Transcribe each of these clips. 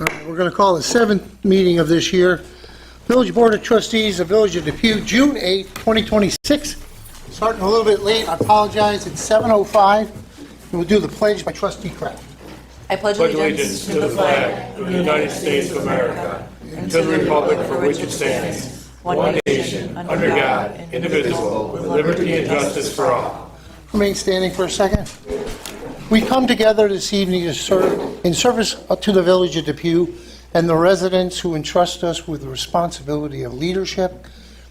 All right, we're going to call the 7th meeting of this year. Village Board of Trustees of Village of Depew, June 8, 2026. Starting a little bit late, I apologize, it's 7:05. We'll do the pledge by trustee Kraft. I pledge allegiance to the flag of the United States of America and to the republic for which it stands, one nation, under God, indivisible, with liberty and justice for all. Remain standing for a second. We come together this evening to serve in service to the Village of Depew and the residents who entrust us with the responsibility of leadership,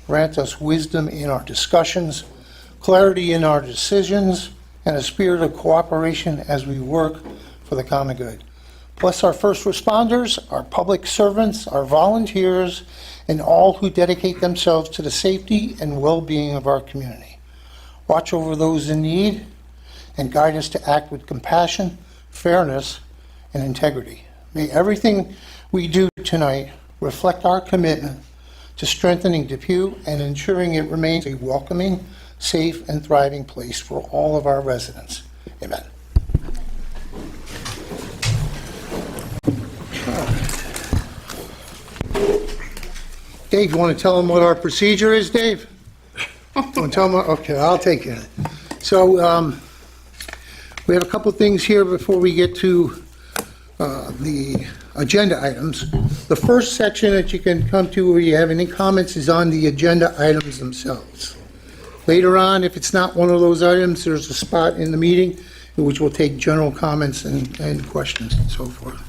grant us wisdom in our discussions, clarity in our decisions, and a spirit of cooperation as we work for the common good. Bless our first responders, our public servants, our volunteers, and all who dedicate themselves to the safety and well-being of our community. Watch over those in need and guide us to act with compassion, fairness, and integrity. May everything we do tonight reflect our commitment to strengthening Depew and ensuring it remains a welcoming, safe, and thriving place for all of our residents. Amen. Dave, you want to tell them what our procedure is, Dave? Want to tell them? Okay, I'll take it. So we have a couple things here before we get to the agenda items. The first section that you can come to where you have any comments is on the agenda items themselves. Later on, if it's not one of those items, there's a spot in the meeting in which we'll take general comments and questions and so forth.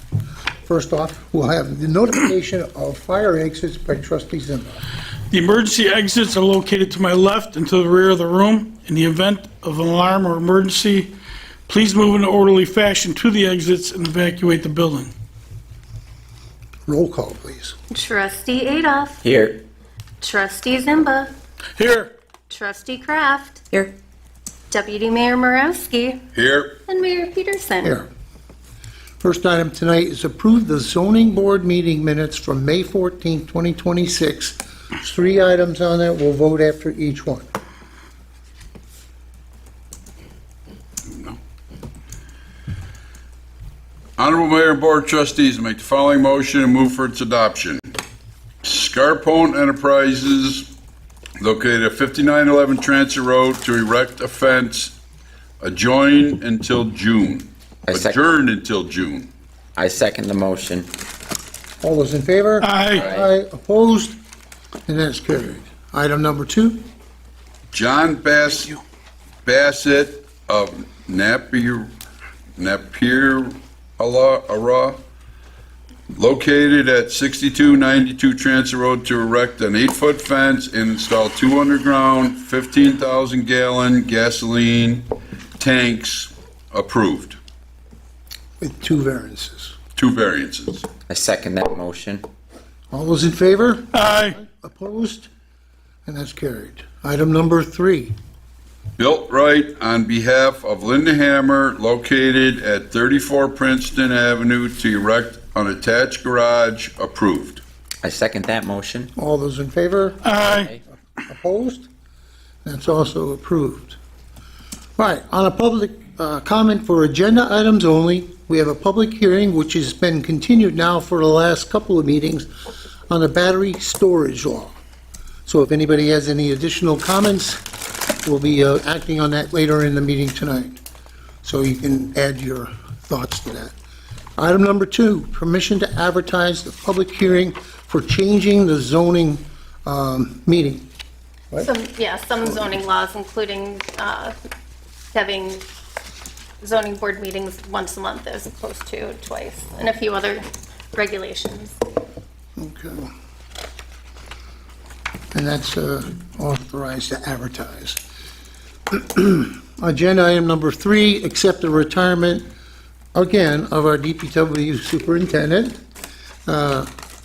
First off, we'll have the notification of fire exits by trustee Zimba. The emergency exits are located to my left and to the rear of the room. In the event of an alarm or emergency, please move in an orderly fashion to the exits and evacuate the building. Roll call, please. Trustee Adolph. Here. Trustee Zimba. Here. Trustee Kraft. Here. Deputy Mayor Morowski. Here. And Mayor Peterson. Here. First item tonight is approve the zoning board meeting minutes from May 14, 2026. There's 3 items on that. We'll vote after each one. Honorable Mayor and Board of Trustees, make the following motion and move for its adoption. Scarpone Enterprises, located at 5911 Transit Road, to erect a fence adjourn until June. Adjourned until June. I second the motion. All those in favor? Aye. Aye. Opposed? And that's carried. Item number 2. John Bassett of Napier, located at 6292 Transit Road, to erect an 8-foot fence and install 2 underground 15,000-gallon gasoline tanks, approved. With 2 variances. 2 variances. I second that motion. All those in favor? Aye. Opposed? And that's carried. Item number 3. Built right on behalf of Linda Hammer, located at 34 Princeton Avenue, to erect an attached garage, approved. I second that motion. All those in favor? Aye. Opposed? That's also approved. All right, on a public comment for agenda items only, we have a public hearing which has been continued now for the last couple of meetings on the battery storage law. So if anybody has any additional comments, we'll be acting on that later in the meeting tonight. So you can add your thoughts to that. Item number 2, permission to advertise the public hearing for changing the zoning meeting. Some zoning laws, including having zoning board meetings once a month as opposed to twice, and a few other regulations. Okay. And that's authorized to advertise. Agenda item number 3, accept the retirement, again, of our DPW superintendent.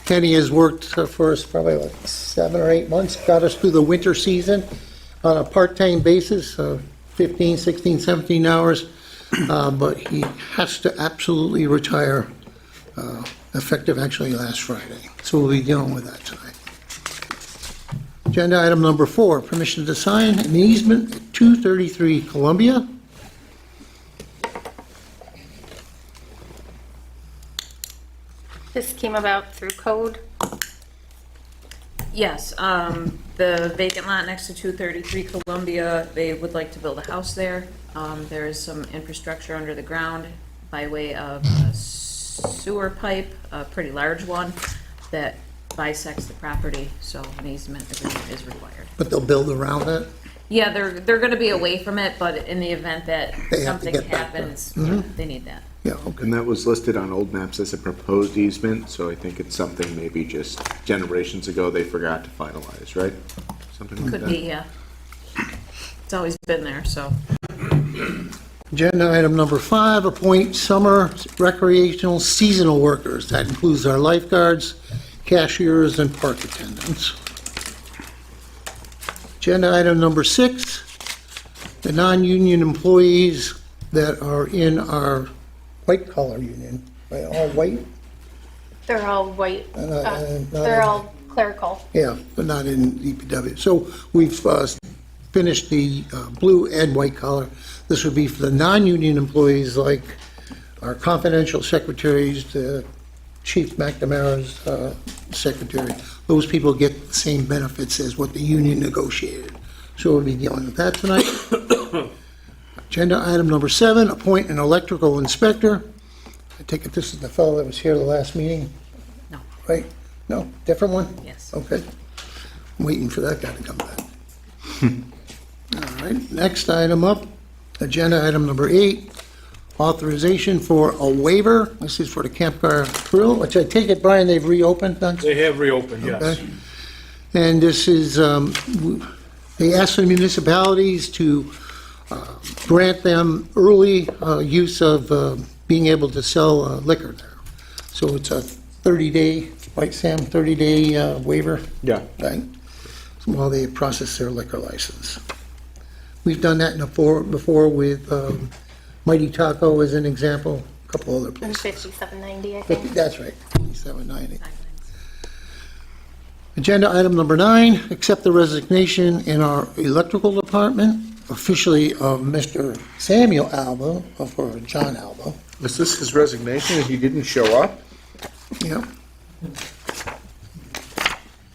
Kenny has worked for us probably like 7 or 8 months, got us through the winter season on a part-time basis, 15, 16, 17 hours, but he has to absolutely retire, effective actually last Friday. So we'll be dealing with that tonight. Agenda item number 4, permission to sign an easement at 233 Columbia. This came about through code. Yes, the vacant lot next to 233 Columbia, they would like to build a house there. There is some infrastructure under the ground by way of a sewer pipe, a pretty large one, that bisects the property, so an easement agreement is required. But they'll build around it? Yeah, they're gonna be away from it, but in the event that They have to something get back there. happens, yeah, they need that. Yeah, okay. And that was listed on old maps as a proposed easement, so I think it's something maybe just generations ago they forgot to finalize, right? Something like that. Could be, yeah. It's always been there, so. Agenda item number 5, appoint summer recreational seasonal workers. That includes our lifeguards, cashiers, and park attendants. Agenda item number 6, the non-union employees that are in our white-collar union, right, all white? They're all white. not They're in- all clerical. Yeah, but not in DPW. So we've finished the blue and white collar. This would be for the non-union employees like our confidential secretaries, the Chief McNamara's secretary. Those people get the same benefits as what the union negotiated. So we'll be dealing with that tonight. Agenda item number 7, appoint an electrical inspector. I take it this is the fellow that was here the last meeting, No, right? No, different one? yes. Okay. I'm waiting for that guy to come back. All right, next item up, agenda item number 8, authorization for a waiver. This is for the campfire grill, which I take it, Brian, they've reopened, then? They have reopened, yes. Okay. And this is, they ask the municipalities to grant them early use of being able to sell liquor there. So it's a 30-day, right, Sam, 30-day waiver? Yeah. Right? While they process their liquor license. We've done that before with Mighty Taco as an example, a couple other And places. 5790, I think. That's right, 5790. Agenda item number 9, accept the resignation in our electrical department, officially of Mr. Samuel Alba, for John Alba. Was this his resignation if you didn't show up? Yep.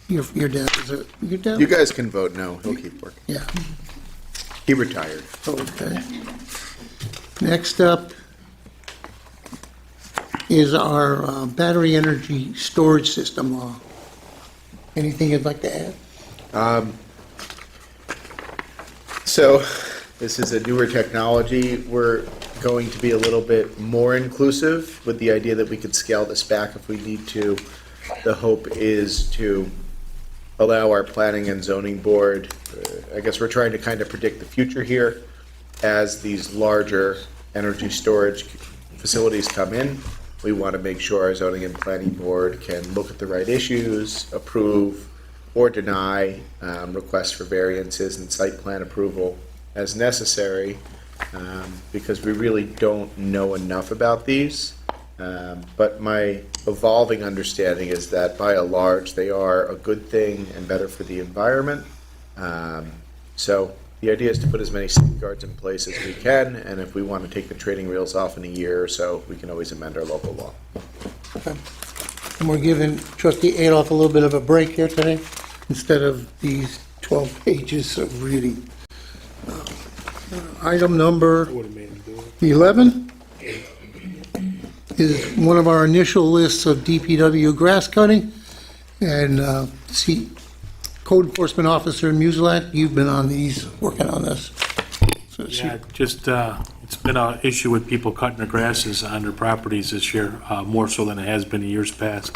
Your dad, is it, your dad? You guys can vote no, he'll keep working. Yeah, He retired. okay. Next up is our battery energy storage system law. Anything you'd like to add? So, this is a newer technology. We're going to be a little bit more inclusive with the idea that we could scale this back if we need to. The hope is to allow our planning and zoning board, I guess we're trying to kind of predict the future here as these larger energy storage facilities come in. We want to make sure our zoning and planning board can look at the right issues, approve or deny requests for variances and site plan approval as necessary, because we really don't know enough about these. But my evolving understanding is that by and large, they are a good thing and better for the environment. So the idea is to put as many safeguards in place as we can, and if we want to take the training wheels off in a year or so, we can always amend our local law. Okay. And we're giving trustee Adolph a little bit of a break here today, instead of these 12 pages of reading. Item number 11 is one of our initial lists of DPW grass cutting. And see, Code Enforcement Officer Muselat, you've been on these, working on this. So she- Yeah, just, it's been an issue with people cutting their grasses on their properties this year, more so than it has been in years past.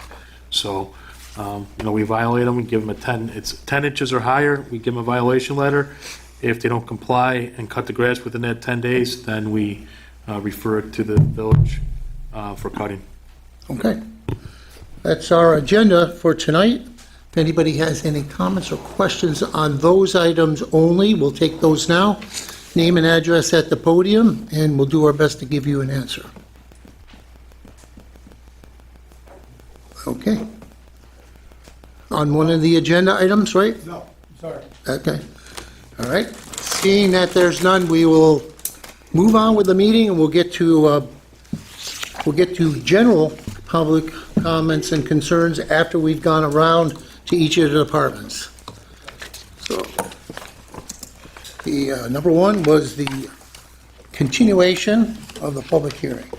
So, we violate them, we give them it's 10 inches or higher, we give them a violation letter. If they don't comply and cut the grass within that 10 days, then we refer it to the village for cutting. Okay. That's our agenda for tonight. If anybody has any comments or questions on those items only, we'll take those now. Name and address at the podium, and we'll do our best to give you an answer. Okay. On one of the agenda items, right? No, sorry. Okay. All right. Seeing that there's none, we will move on with the meeting, and we'll get to general public comments and concerns after we've gone around to each of the departments. So, the number one was the continuation of the public hearing.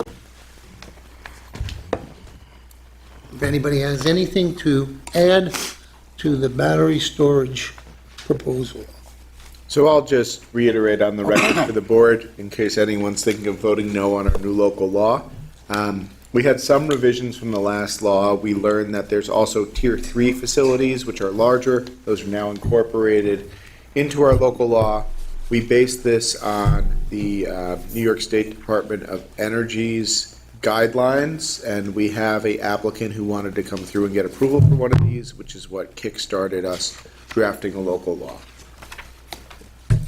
If anybody has anything to add to the battery storage proposal. So I'll just reiterate on the record for the board, in case anyone's thinking of voting no on our new local law. We had some revisions from the last law. We learned that there's also Tier 3 facilities, which are larger. Those are now incorporated into our local law. We based this on the New York State Department of Energy's guidelines, and we have a applicant who wanted to come through and get approval for one of these, which is what kick-started us drafting a local law.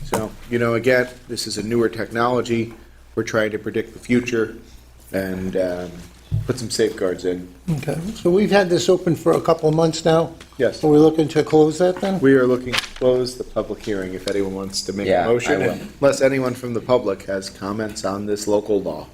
So, again, this is a newer technology. We're trying to predict the future and put some safeguards in. Okay, so we've had this open for a couple of months now. Yes. Are we looking to close that then? We are looking to close the public hearing if anyone wants to make Yeah, a motion, I will. unless anyone from the public has comments on this local law.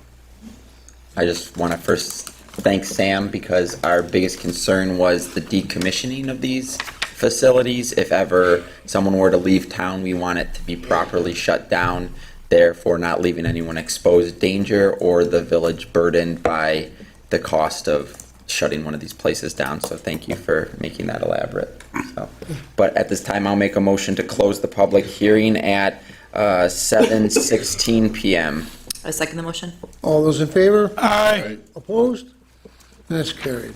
I just want to first thank Sam because our biggest concern was the decommissioning of these facilities. If ever someone were to leave town, we want it to be properly shut down, therefore not leaving anyone exposed danger or the village burdened by the cost of shutting one of these places down. So thank you for making that elaborate. So, but at this time, I'll make a motion to close the public hearing at 7:16 p.m. I second the motion. All those in favor? Aye. Opposed? That's carried.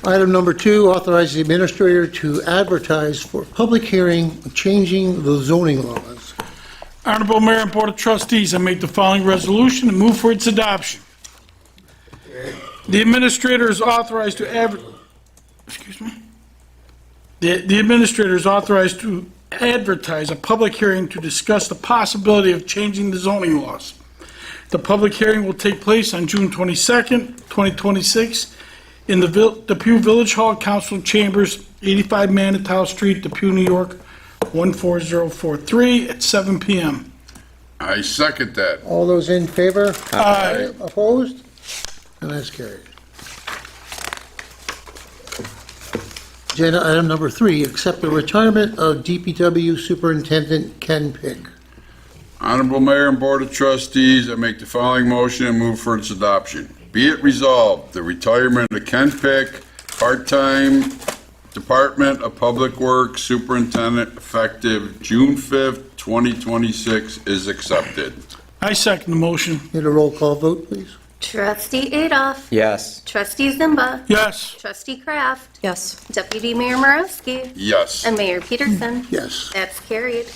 Item number 2, authorize the administrator to advertise for public hearing changing the zoning laws. Honorable Mayor and Board of Trustees, I make the following resolution and move for its adoption. The administrator is authorized to The administrator is authorized to advertise a public hearing to discuss the possibility of changing the zoning laws. The public hearing will take place on June 22nd, 2026, in the Depew Village Hall Council Chambers, 85 Manitow Street, Depew, New York, 14043, at 7 p.m. I second that. All those in favor? Aye. Opposed? And that's carried. Agenda item number 3, accept the retirement of DPW Superintendent Ken Pick. Honorable Mayor and Board of Trustees, I make the following motion and move for its adoption. Be it resolved, the retirement of Ken Pick, part-time Department of Public Works Superintendent, effective June 5th, 2026, is accepted. I second the motion. Need a roll call vote, please? Trustee Adolph. Yes. Trustee Zimba. Yes. Trustee Kraft. Yes. Deputy Mayor Morowski. Yes. And Mayor Peterson. Yes. That's carried.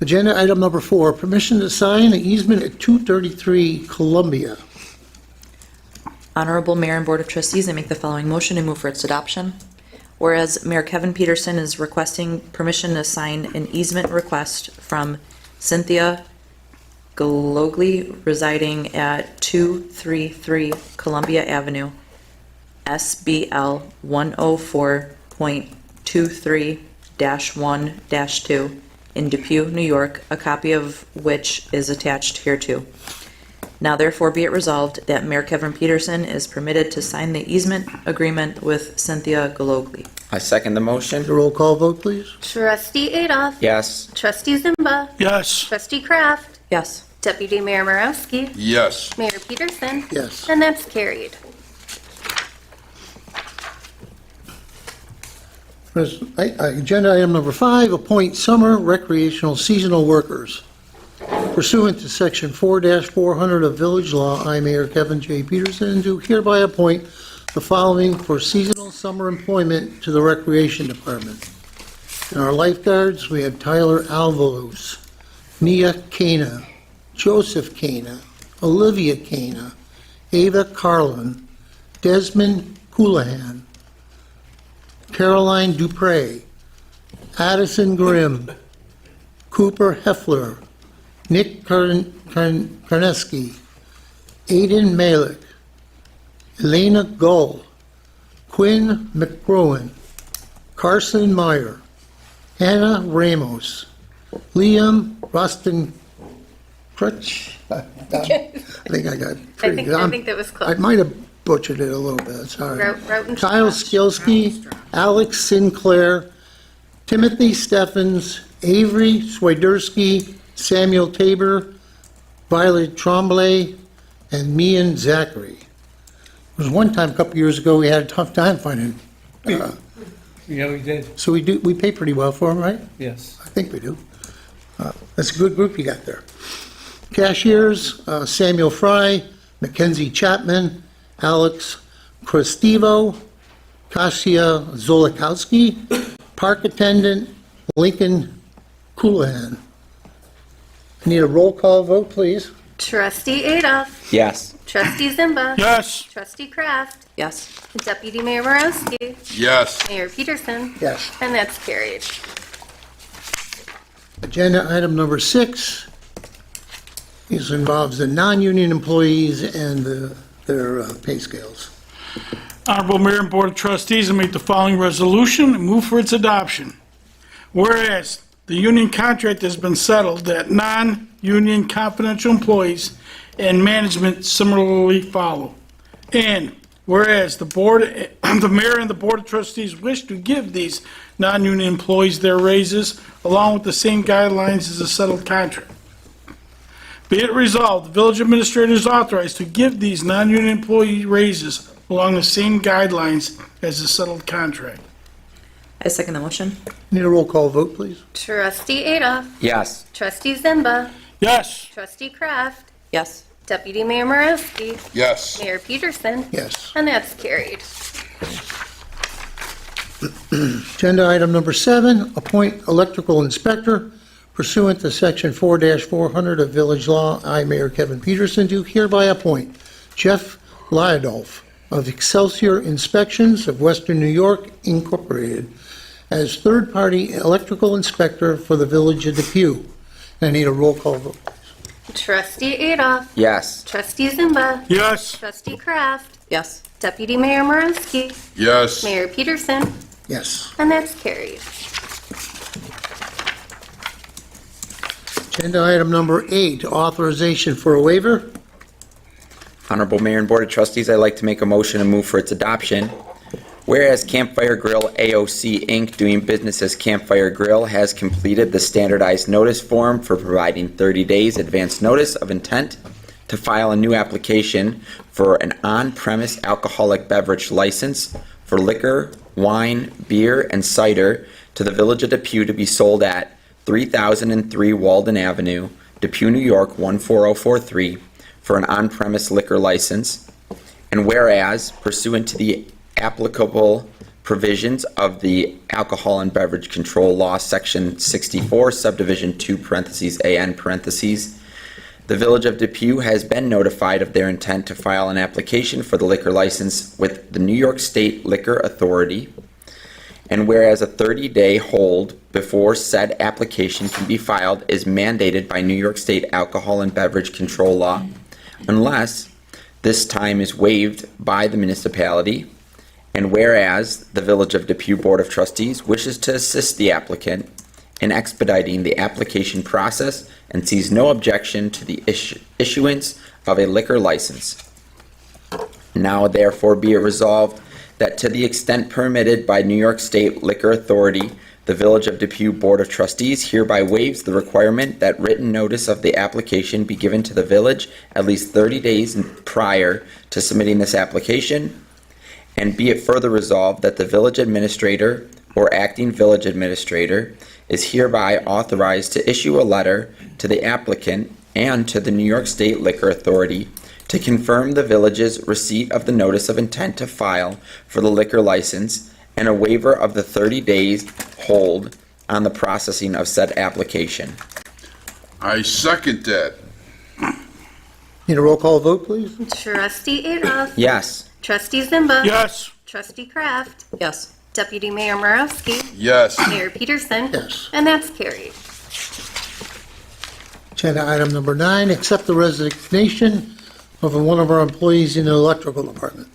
Agenda item number 4, permission to sign an easement at 233 Columbia. Honorable Mayor and Board of Trustees, I make the following motion and move for its adoption. Whereas Mayor Kevin Peterson is requesting permission to sign an easement request from Cynthia Gologly residing at 233 Columbia Avenue, SBL 104.23-1-2 in Depew, New York, a copy of which is attached hereto. Now therefore be it resolved that Mayor Kevin Peterson is permitted to sign the easement agreement with Cynthia Gologly. I second the motion. The roll call vote, please? Trustee Adolph. Yes. Trustee Zimba. Yes. Trustee Kraft. Yes. Deputy Mayor Morowski. Yes. Mayor Peterson. Yes. And that's carried. Agenda item number 5, appoint summer recreational seasonal workers. Pursuant to Section 4-400 of Village Law, I, Mayor Kevin J. Peterson, do hereby appoint the following for seasonal summer employment to the Recreation Department. In our lifeguards, we have Tyler Alvalos, Mia Cana, Joseph Cana, Olivia Cana, Ava Carlin, Desmond Houlihan, Caroline Dupre, Addison Grimm, Cooper Heffler, Nick Karneski, Aiden Malik, Elena Gull, Quinn McGrowan, Carson Meyer, Hannah Ramos, Liam Roston Crutch. I think I got pretty good. I think that was I close. might have butchered it a little bit, sorry. Rautenstrauch. Kyle Skilsky, Alex Sinclair, Timothy Steffens, Avery Swiderski, Samuel Tabor, Violet Tremblay, and Mian Zachary. There was one time, a couple years ago, we had a tough time finding, Yeah, we did, so we pay pretty well for them, right? yes. I think we do. That's a good group you got there. Cashiers, Samuel Fry, Mackenzie Chapman, Alex Cristivo, Kasia Zolikowski, park attendant, Lincoln Coolahan. I need a roll call vote, please. Trustee Adolf. Yes. Trustee Zimba. Yes. Trustee Kraft. Yes. Deputy Mayor Morosky. Yes. Mayor Peterson. Yes. And that's carried. Agenda item number 6 involves the non-union employees and their pay scales. Honorable Mayor and Board of Trustees, I make the following resolution and move for its adoption. Whereas the union contract has been settled that non-union confidential employees and management similarly follow. And whereas the mayor and the Board of Trustees wish to give these non-union employees their raises along with the same guidelines as a settled contract. Be it resolved, the village administrator is authorized to give these non-union employee raises along the same guidelines as a settled contract. I second the motion. Need a roll call vote, please. Trustee Adolf. Yes. Trustee Zimba. Yes. Trustee Kraft. Yes. Deputy Mayor Morosky. Yes. Mayor Peterson. Yes. And that's carried. Agenda item number 7, appoint electrical inspector pursuant to section 4-400 of village law. I, Mayor Kevin Peterson, do hereby appoint Jeff Lyadolf of Excelsior Inspections of Western New York Incorporated as third-party electrical inspector for the village of Depew. I need a roll call vote. Trustee Adolf. Yes. Trustee Zimba. Yes. Trustee Kraft. Yes. Deputy Mayor Morosky. Yes. Mayor Peterson. Yes. And that's carried. Agenda item number 8, authorization for a waiver. Honorable Mayor and Board of Trustees, I'd like to make a motion and move for its adoption. Whereas Campfire Grill AOC Inc., doing business as Campfire Grill, has completed the standardized notice form for providing 30 days advance notice of intent to file a new application for an on-premise alcoholic beverage license for liquor, wine, beer, and cider to the Village of Depew to be sold at 3003 Walden Avenue, Depew, New York 14043, for an on-premise liquor license. And whereas, pursuant to the applicable provisions of the Alcohol and Beverage Control Law, Section 64, Subdivision 2, parentheses, AN, parentheses, the Village of Depew has been notified of their intent to file an application for the liquor license with the New York State Liquor Authority. And whereas a 30-day hold before said application can be filed is mandated by New York State Alcohol and Beverage Control Law, unless this time is waived by the municipality. And whereas the Village of Depew Board of Trustees wishes to assist the applicant in expediting the application process and sees no objection to the issuance of a liquor license. Now therefore be it resolved that to the extent permitted by New York State Liquor Authority, the Village of Depew Board of Trustees hereby waives the requirement that written notice of the application be given to the village at least 30 days prior to submitting this application. And be it further resolved that the village administrator or acting village administrator is hereby authorized to issue a letter to the applicant and to the New York State Liquor Authority to confirm the village's receipt of the notice of intent to file for the liquor license and a waiver of the 30 days hold on the processing of said application. I second that. Need a roll call vote, please? Trustee Adolf. Yes. Trustee Zimba. Yes. Trustee Kraft. Yes. Deputy Mayor Morosky. Yes. Mayor Peterson. Yes. And that's carried. Agenda item number 9, accept the resignation of one of our employees in the electrical department.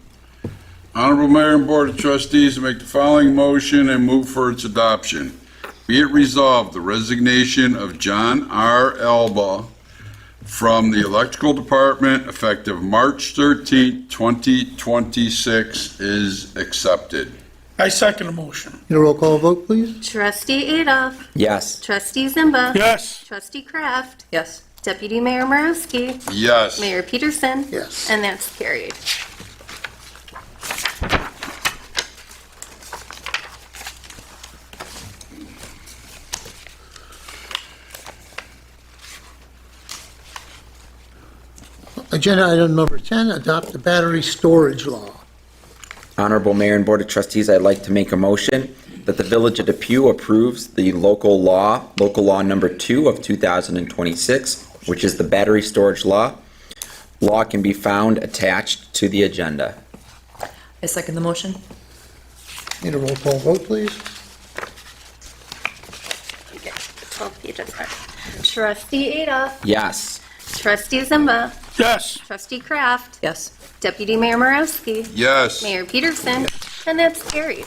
Honorable Mayor and Board of Trustees to make the following motion and move for its adoption. Be it resolved, the resignation of John R. Alba from the Electrical Department effective March 13, 2026 is accepted. I second the motion. Need a roll call vote, please? Trustee Adolph. Yes. Trustee Zimba. Yes. Trustee Kraft. Yes. Deputy Mayor Marowski. Yes. Mayor Peterson. Yes. And that's carried. Agenda item number 10, adopt the battery storage law. Honorable Mayor and Board of Trustees, I'd like to make a motion that the Village of Depew approves the local law number 2 of 2026, which is the battery storage law. Law can be found attached to the agenda. I second the motion. Need a roll call vote, please? You get 12 pages. Trustee Adolph. Yes. Trustee Zimba. Yes. Trustee Kraft. Yes. Deputy Mayor Marowski. Yes. Mayor Peterson. And that's carried.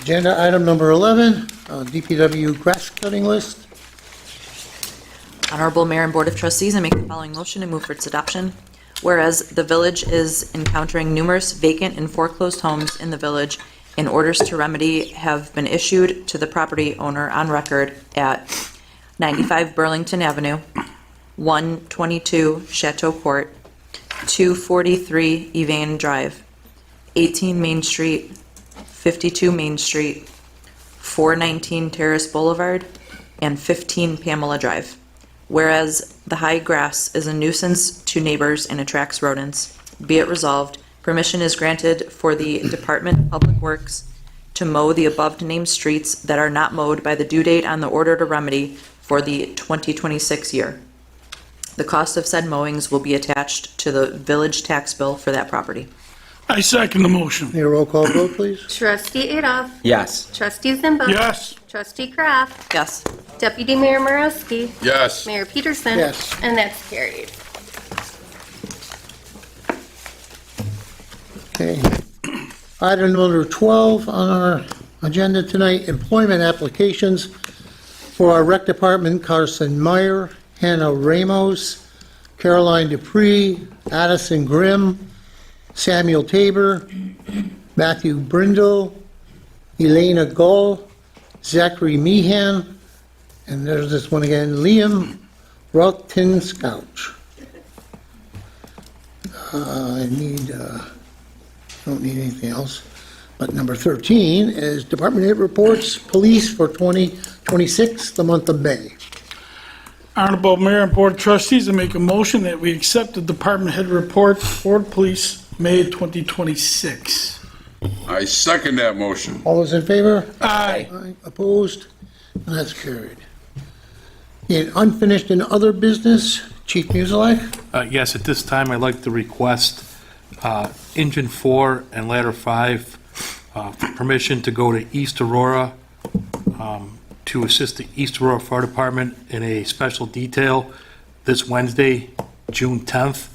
Agenda item number 11, DPW grass cutting list. Honorable Mayor and Board of Trustees, I make the following motion and move for its adoption. Whereas the village is encountering numerous vacant and foreclosed homes in the village, and orders to remedy have been issued to the property owner on record at 95 Burlington Avenue, 122 Chateau Court, 243 Evane Drive, 18 Main Street, 52 Main Street, 419 Terrace Boulevard, and 15 Pamela Drive. Whereas the high grass is a nuisance to neighbors and attracts rodents, be it resolved, permission is granted for the Department of Public Works to mow the above-named streets that are not mowed by the due date on the order to remedy for the 2026 year. The cost of said mowings will be attached to the village tax bill for that property. I second the motion. Need a roll call vote, please? Trustee Adolph. Yes. Trustee Zimba. Yes. Trustee Kraft. Yes. Deputy Mayor Marowski. Yes. Mayor Peterson. Yes. And that's carried. Okay. Item number 12 on our agenda tonight, employment applications for our rec department, Carson Meyer, Hannah Ramos, Caroline Dupree, Addison Grimm, Samuel Tabor, Matthew Brindle, Elena Gull, Zachary Meehan, and there's this one again, Liam Rothenscouch. Don't need anything else. But number 13 is department head reports, police for 2026, the month of May. Honorable Mayor and Board of Trustees, I make a motion that we accept the department head report for police May 2026. I second that motion. All those in favor? Aye. Aye. Opposed? And that's carried. In unfinished and other business, Chief Musilak? Yes, at this time, I'd like to request Engine 4 and Ladder 5 permission to go to East Aurora to assist the East Aurora Fire Department in a special detail this Wednesday, June 10th,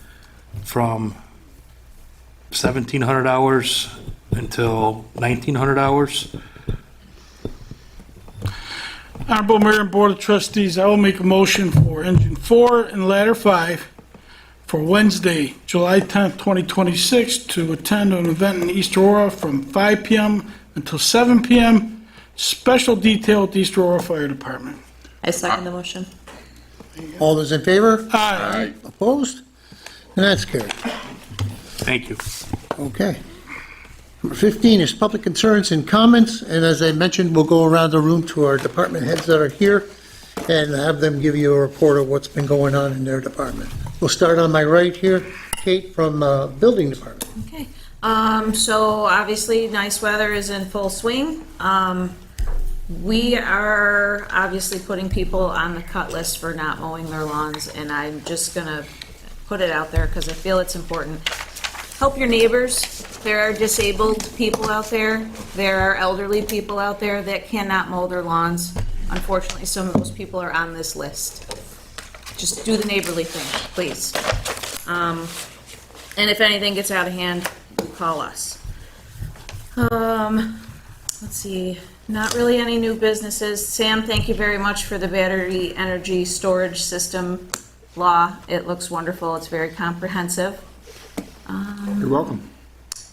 from 1,700 hours until 1,900 hours. Honorable Mayor and Board of Trustees, I will make a motion for Engine 4 and Ladder 5 for Wednesday, July 10th, 2026, to attend an event in East Aurora from 5 p.m. until 7 p.m. Special detail at the East Aurora Fire Department. I second the motion. All those in favor? Aye. Opposed? And that's carried. Thank you. Okay. Number 15 is public concerns and comments, and as I mentioned, we'll go around the room to our department heads that are here and have them give you a report of what's been going on in their department. We'll start on my right here, Kate from Building Department. Okay, so obviously, nice weather is in full swing. We are obviously putting people on the cut list for not mowing their lawns, and I'm just gonna put it out there because I feel it's important. Help your neighbors. There are disabled people out there. There are elderly people out there that cannot mow their lawns. Unfortunately, some of those people are on this list. Just do the neighborly thing, please. And if anything gets out of hand, call us. Let's see, not really any new businesses. Sam, thank you very much for the battery energy storage system law. It looks wonderful. It's very comprehensive. You're welcome.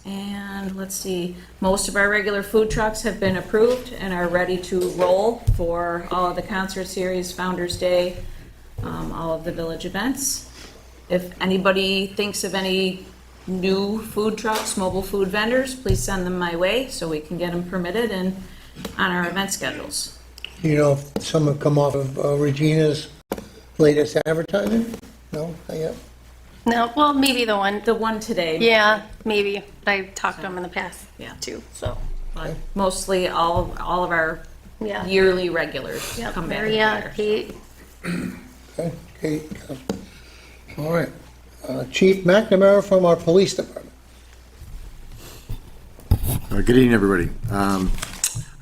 And let's see, most of our regular food trucks have been approved and are ready to roll for all of the concert series, Founder's Day, all of the village events. If anybody thinks of any new food trucks, mobile food vendors, please send them my way so we can get them permitted and on our event schedules. You know, if some have come off of Regina's latest advertising? No, not yet? No, well, maybe the one. The one today. Yeah, maybe. I've talked to them in the past, Yeah. too, so, But mostly all of our yeah. yearly regulars Yep, come back. Maria, Kate. Okay, Kate. All right. Chief McNamara from our police department. Good evening, everybody. I'm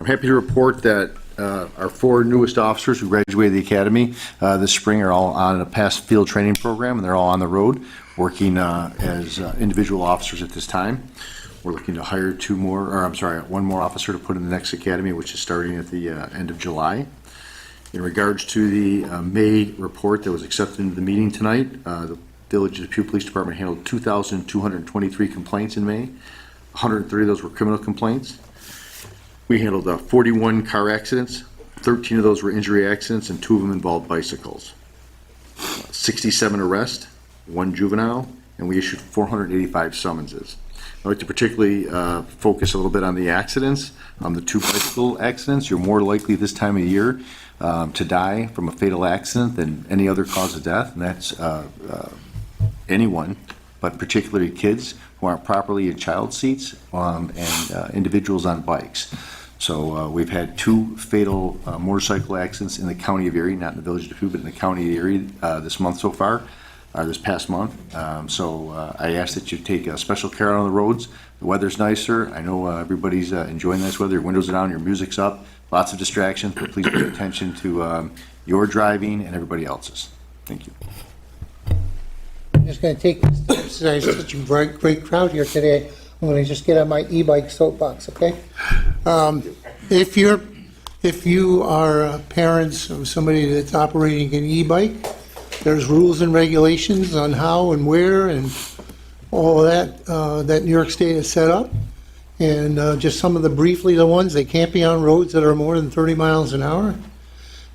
happy to report that our 4 newest officers who graduated the academy this spring are all on a past field training program, and they're all on the road working as individual officers at this time. We're looking to hire 1 more officer to put in the next academy, which is starting at the end of July. In regards to the May report that was accepted into the meeting tonight, the Village of Depew Police Department handled 2,223 complaints in May. 130 of those were criminal complaints. We handled 41 car accidents. 13 of those were injury accidents, and 2 of them involved bicycles. 67 arrests, 1 juvenile, and we issued 485 summonses. I'd like to particularly focus a little bit on the accidents. The 2 bicycle accidents, you're more likely this time of year to die from a fatal accident than any other cause of death, and that's anyone, but particularly kids who aren't properly in child seats and individuals on bikes. So we've had 2 fatal motorcycle accidents in the county of Erie, not in the village of Depew, but in the county of Erie this month so far, this past month. So I ask that you take special care on the roads. The weather's nicer. I know everybody's enjoying this weather. Your windows are down, your music's up, lots of distractions, but please pay attention to your driving and everybody else's. Thank you. I'm just going to take this, since such a great crowd here today, I'm going to just get on my e-bike soapbox, okay? If you are parents of somebody that's operating an e-bike, there's rules and regulations on how and where and all of that that New York State has set up. And just some of the ones, they can't be on roads that are more than 30 miles an hour.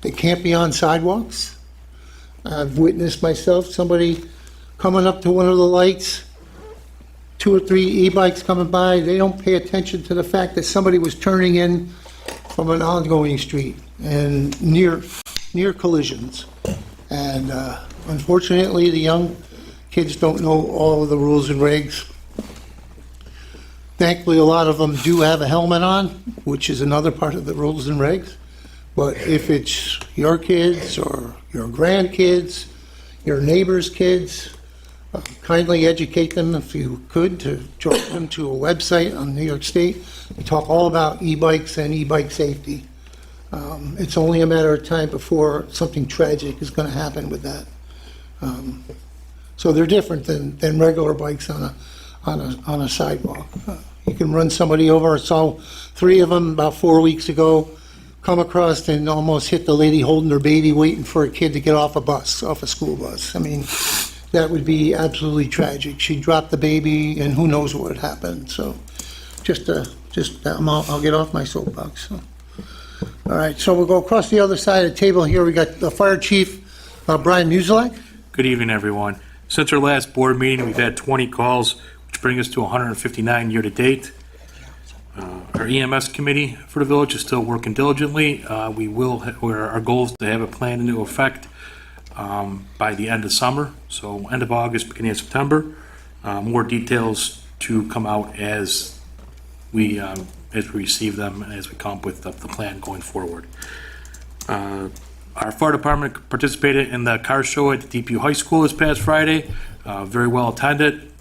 They can't be on sidewalks. I've witnessed myself, somebody coming up to one of the lights, 2 or 3 e-bikes coming by, they don't pay attention to the fact that somebody was turning in from an ongoing street and near collisions. And unfortunately, the young kids don't know all of the rules and regs. Thankfully, a lot of them do have a helmet on, which is another part of the rules and regs. But if it's your kids or your grandkids, your neighbor's kids, kindly educate them, if you could, to join them to a website on New York State. We talk all about e-bikes and e-bike safety. It's only a matter of time before something tragic is going to happen with that. So they're different than regular bikes on a sidewalk. You can run somebody over. I saw 3 of them about 4 weeks ago come across and almost hit the lady holding her baby waiting for a kid to get off a school bus. I mean, that would be absolutely tragic. She dropped the baby, and who knows what would happen. So, I'll get off my soapbox. So. All right, so we'll go across the other side of the table here. We got the Fire Chief, Brian Musilak. Good evening, everyone. Since our last board meeting, we've had 20 calls, which bring us to 159 year-to-date. Our EMS committee for the village is still working diligently. Our goal is to have a plan into effect by the end of summer, so end of August, beginning of September. More details to come out as we receive them and as we come up with the plan going forward. Our fire department participated in the car show at the Depew High School this past Friday. Very well attended.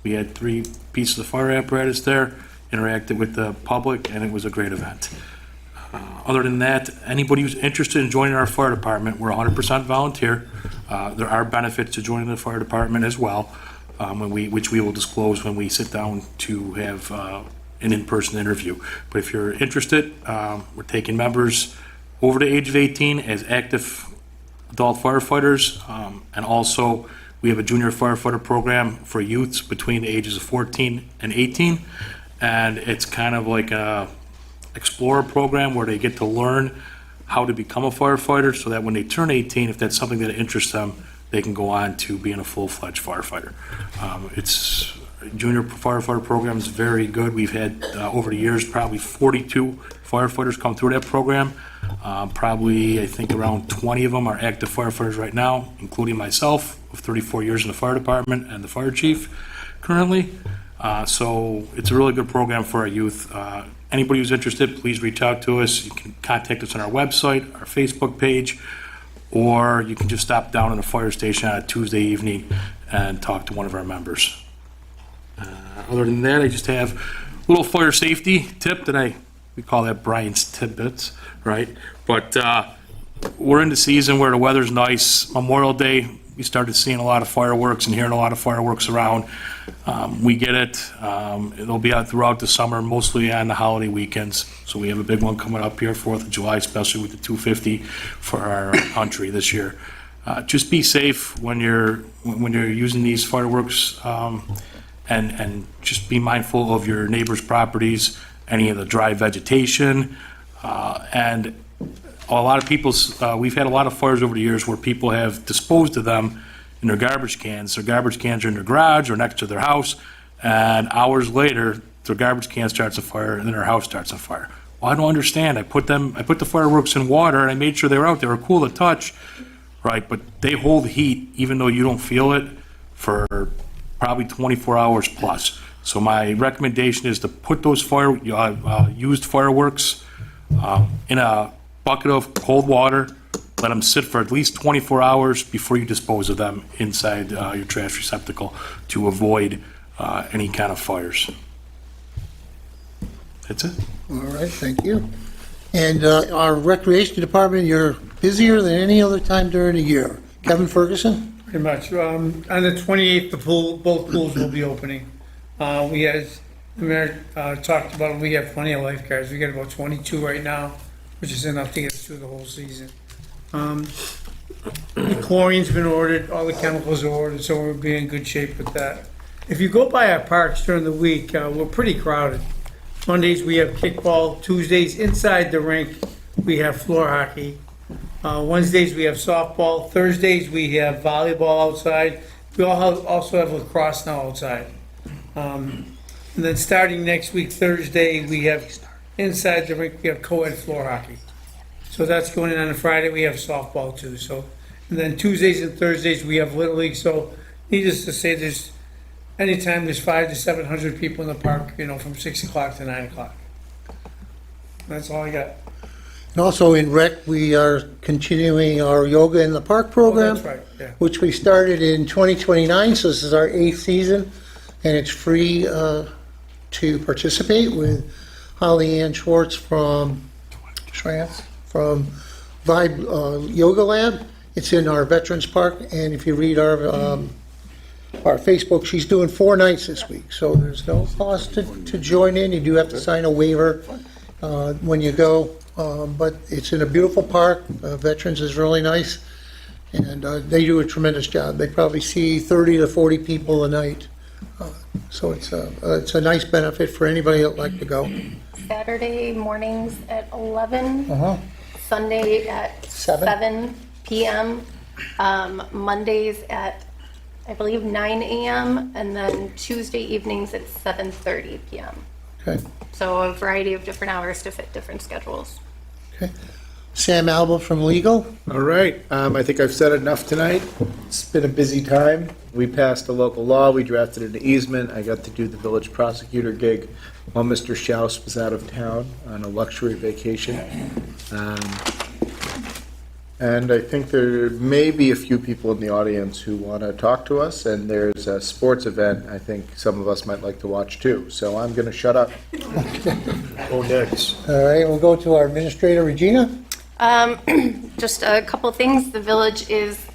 We had 3 pieces of fire apparatus there, interacted with the public, and it was a great event. Other than that, anybody who's interested in joining our fire department, we're 100% volunteer. There are benefits to joining the fire department as well. which we will disclose when we sit down to have an in-person interview. But if you're interested, we're taking members over the age of 18 as active adult firefighters, and also we have a junior firefighter program for youths between the ages of 14 and 18, and it's kind of like a explorer program where they get to learn how to become a firefighter, so that when they turn 18, if that's something that interests them, they can go on to being a full-fledged firefighter. It's junior firefighter program is very good. We've had over the years probably 42 firefighters come through that program. Probably, I think, around 20 of them are active firefighters right now, including myself, with 34 years in the fire department and the fire chief currently. So it's a really good program for our youth. Anybody who's interested, please reach out to us. You can contact us on our website, our Facebook page, or you can just stop down in the fire station on a Tuesday evening and talk to one of our members. Other than that, I just have a little fire safety tip that we call that Brian's tidbits, right? But we're in the season where the weather's nice. Memorial Day, we started seeing a lot of fireworks and hearing a lot of fireworks around. We get it. It'll be out throughout the summer, mostly on the holiday weekends. So we have a big one coming up here, 4th of July, especially with the 250 for our country this year. Just be safe when you're using these fireworks, and just be mindful of your neighbors' properties, any of the dry vegetation, and a lot of we've had a lot of fires over the years where people have disposed of them in their garbage cans. Their garbage cans are in their garage or next to their house, and hours later, their garbage can starts a fire and then their house starts on fire. Well, I don't understand. I put the fireworks in water and I made sure they were out. They were cool to touch, right? But they hold heat even though you don't feel it for probably 24 hours plus. So my recommendation is to put those used fireworks in a bucket of cold water, let them sit for at least 24 hours before you dispose of them inside your trash receptacle to avoid any kind of fires. That's it. All right, thank you. And our recreation department, you're busier than any other time during the year. Kevin Ferguson? Pretty much. On the 28th, both pools will be opening. We, as the mayor talked about, we have plenty of lifeguards. We got about 22 right now, which is enough to get us through the whole season. The chlorine's been ordered, all the chemicals are ordered, so we'll be in good shape with that. If you go by our parks during the week, we're pretty crowded. Mondays, we have kickball. Tuesdays, inside the rink, we have floor hockey. Wednesdays, we have softball. Thursdays, we have volleyball outside. We also have lacrosse now outside. And then starting next week, Thursday, we have inside the rink, we have co-ed floor hockey. So that's going on Friday, we have softball too. So, and then Tuesdays and Thursdays, we have Little League. So needless to say, anytime there's 500 to 700 people in the park, from 6 o'clock to 9 o'clock. That's all I got. And also in rec, we are continuing our Yoga in the Park program, That's right, yeah. which we started in 2029, so this is our 8th season, and it's free to participate with Holly Ann Schwartz from Vibe Yoga Lab. It's in our Veterans Park, and if you read our Facebook, she's doing 4 nights this week, so there's no cost to join in. You do have to sign a waiver when you go, but it's in a beautiful park. Veterans is really nice, and they do a tremendous job. They probably see 30 to 40 people a night, so it's a nice benefit for anybody that'd like to go. Saturday mornings at 11, Sunday at 7 p.m., Mondays at, I believe, 9 a.m., and then Tuesday evenings at 7:30 p.m. Okay. So a variety of different hours to fit different schedules. Okay. Sam Alba from Legal. All right, I think I've said enough tonight. It's been a busy time. We passed a local law, we drafted an easement, I got to do the village prosecutor gig while Mr. Schaus was out of town on a luxury vacation. And I think there may be a few people in the audience who want to talk to us, and there's a sports event I think some of us might like to watch too. So I'm going to shut up. Go next. All right, we'll go to our administrator, Regina. Just a couple things. The village is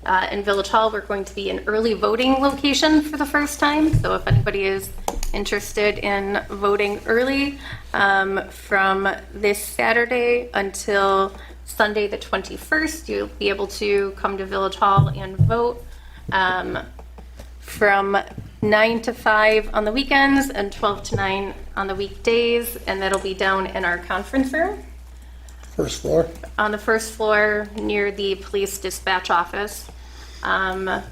In Village Hall, we're going to be an early voting location for the first time. So if anybody is interested in voting early, from this Saturday until Sunday, the 21st, you'll be able to come to Village Hall and vote from 9 to 5 on the weekends and 12 to 9 on the weekdays, and that'll be down in our conference room First floor. on the first floor near the police dispatch office. And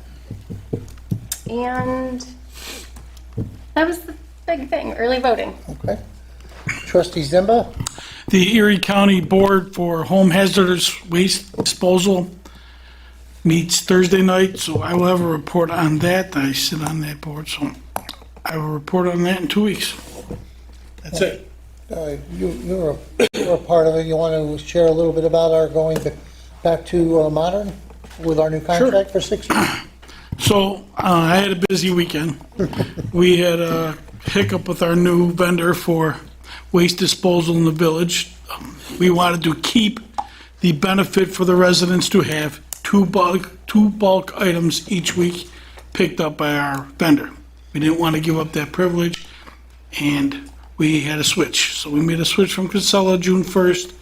that was the big thing, early voting. Okay. Trustee Zimba? The Erie County Board for Home Hazardous Waste Disposal meets Thursday night, so I will have a report on that. I sit on that board, so I will report on that in 2 weeks. That's it. You're a part of it. You want to share a little bit about our back to modern with our new contract for 6 years? So I had a busy weekend. We had a hiccup with our new vendor for waste disposal in the village. We wanted to keep the benefit for the residents to have two bulk items each week picked up by our vendor. We didn't want to give up that privilege, and we had a switch. So we made a switch from Casella June 1st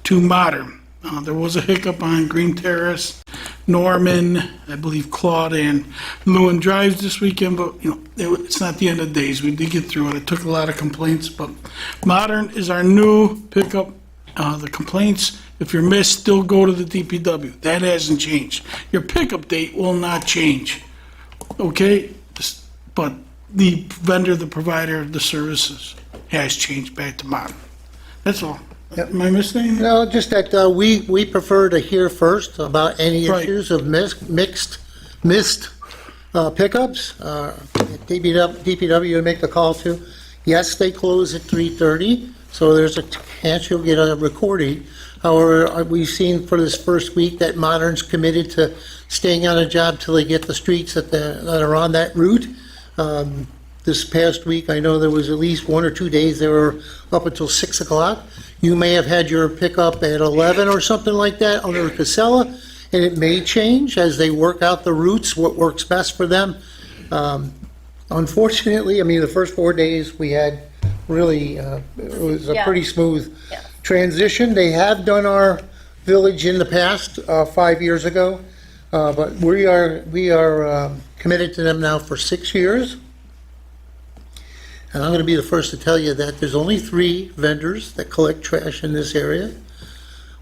to Modern. There was a hiccup on Green Terrace, Norman, I believe Claude and Lewin Drives this weekend, but it's not the end of days. We did get through it. It took a lot of complaints, but Modern is our new pickup. The complaints, if you're missed, still go to the DPW. That hasn't changed. Your pickup date will not change, okay? But the vendor, the provider of the services has changed back to Modern. That's all. Am I missing anything? No, just that we prefer to hear first about any Right. issues of missed pickups. DPW to make the call to. Yes, they close at 3:30, so there's a chance you'll get a recording. However, we've seen for this first week that Modern's committed to staying on a job till they get the streets that are on that route. This past week, I know there was at least 1 or 2 days they were up until 6 o'clock. You may have had your pickup at 11 or something like that under Casella, and it may change as they work out the routes, what works best for them. Unfortunately, I mean, the first 4 days we had really, it was a Yeah. pretty smooth Yeah. transition. They have done our village in the past, 5 years ago, but we are committed to them now for 6 years. And I'm going to be the first to tell you that there's only 3 vendors that collect trash in this area.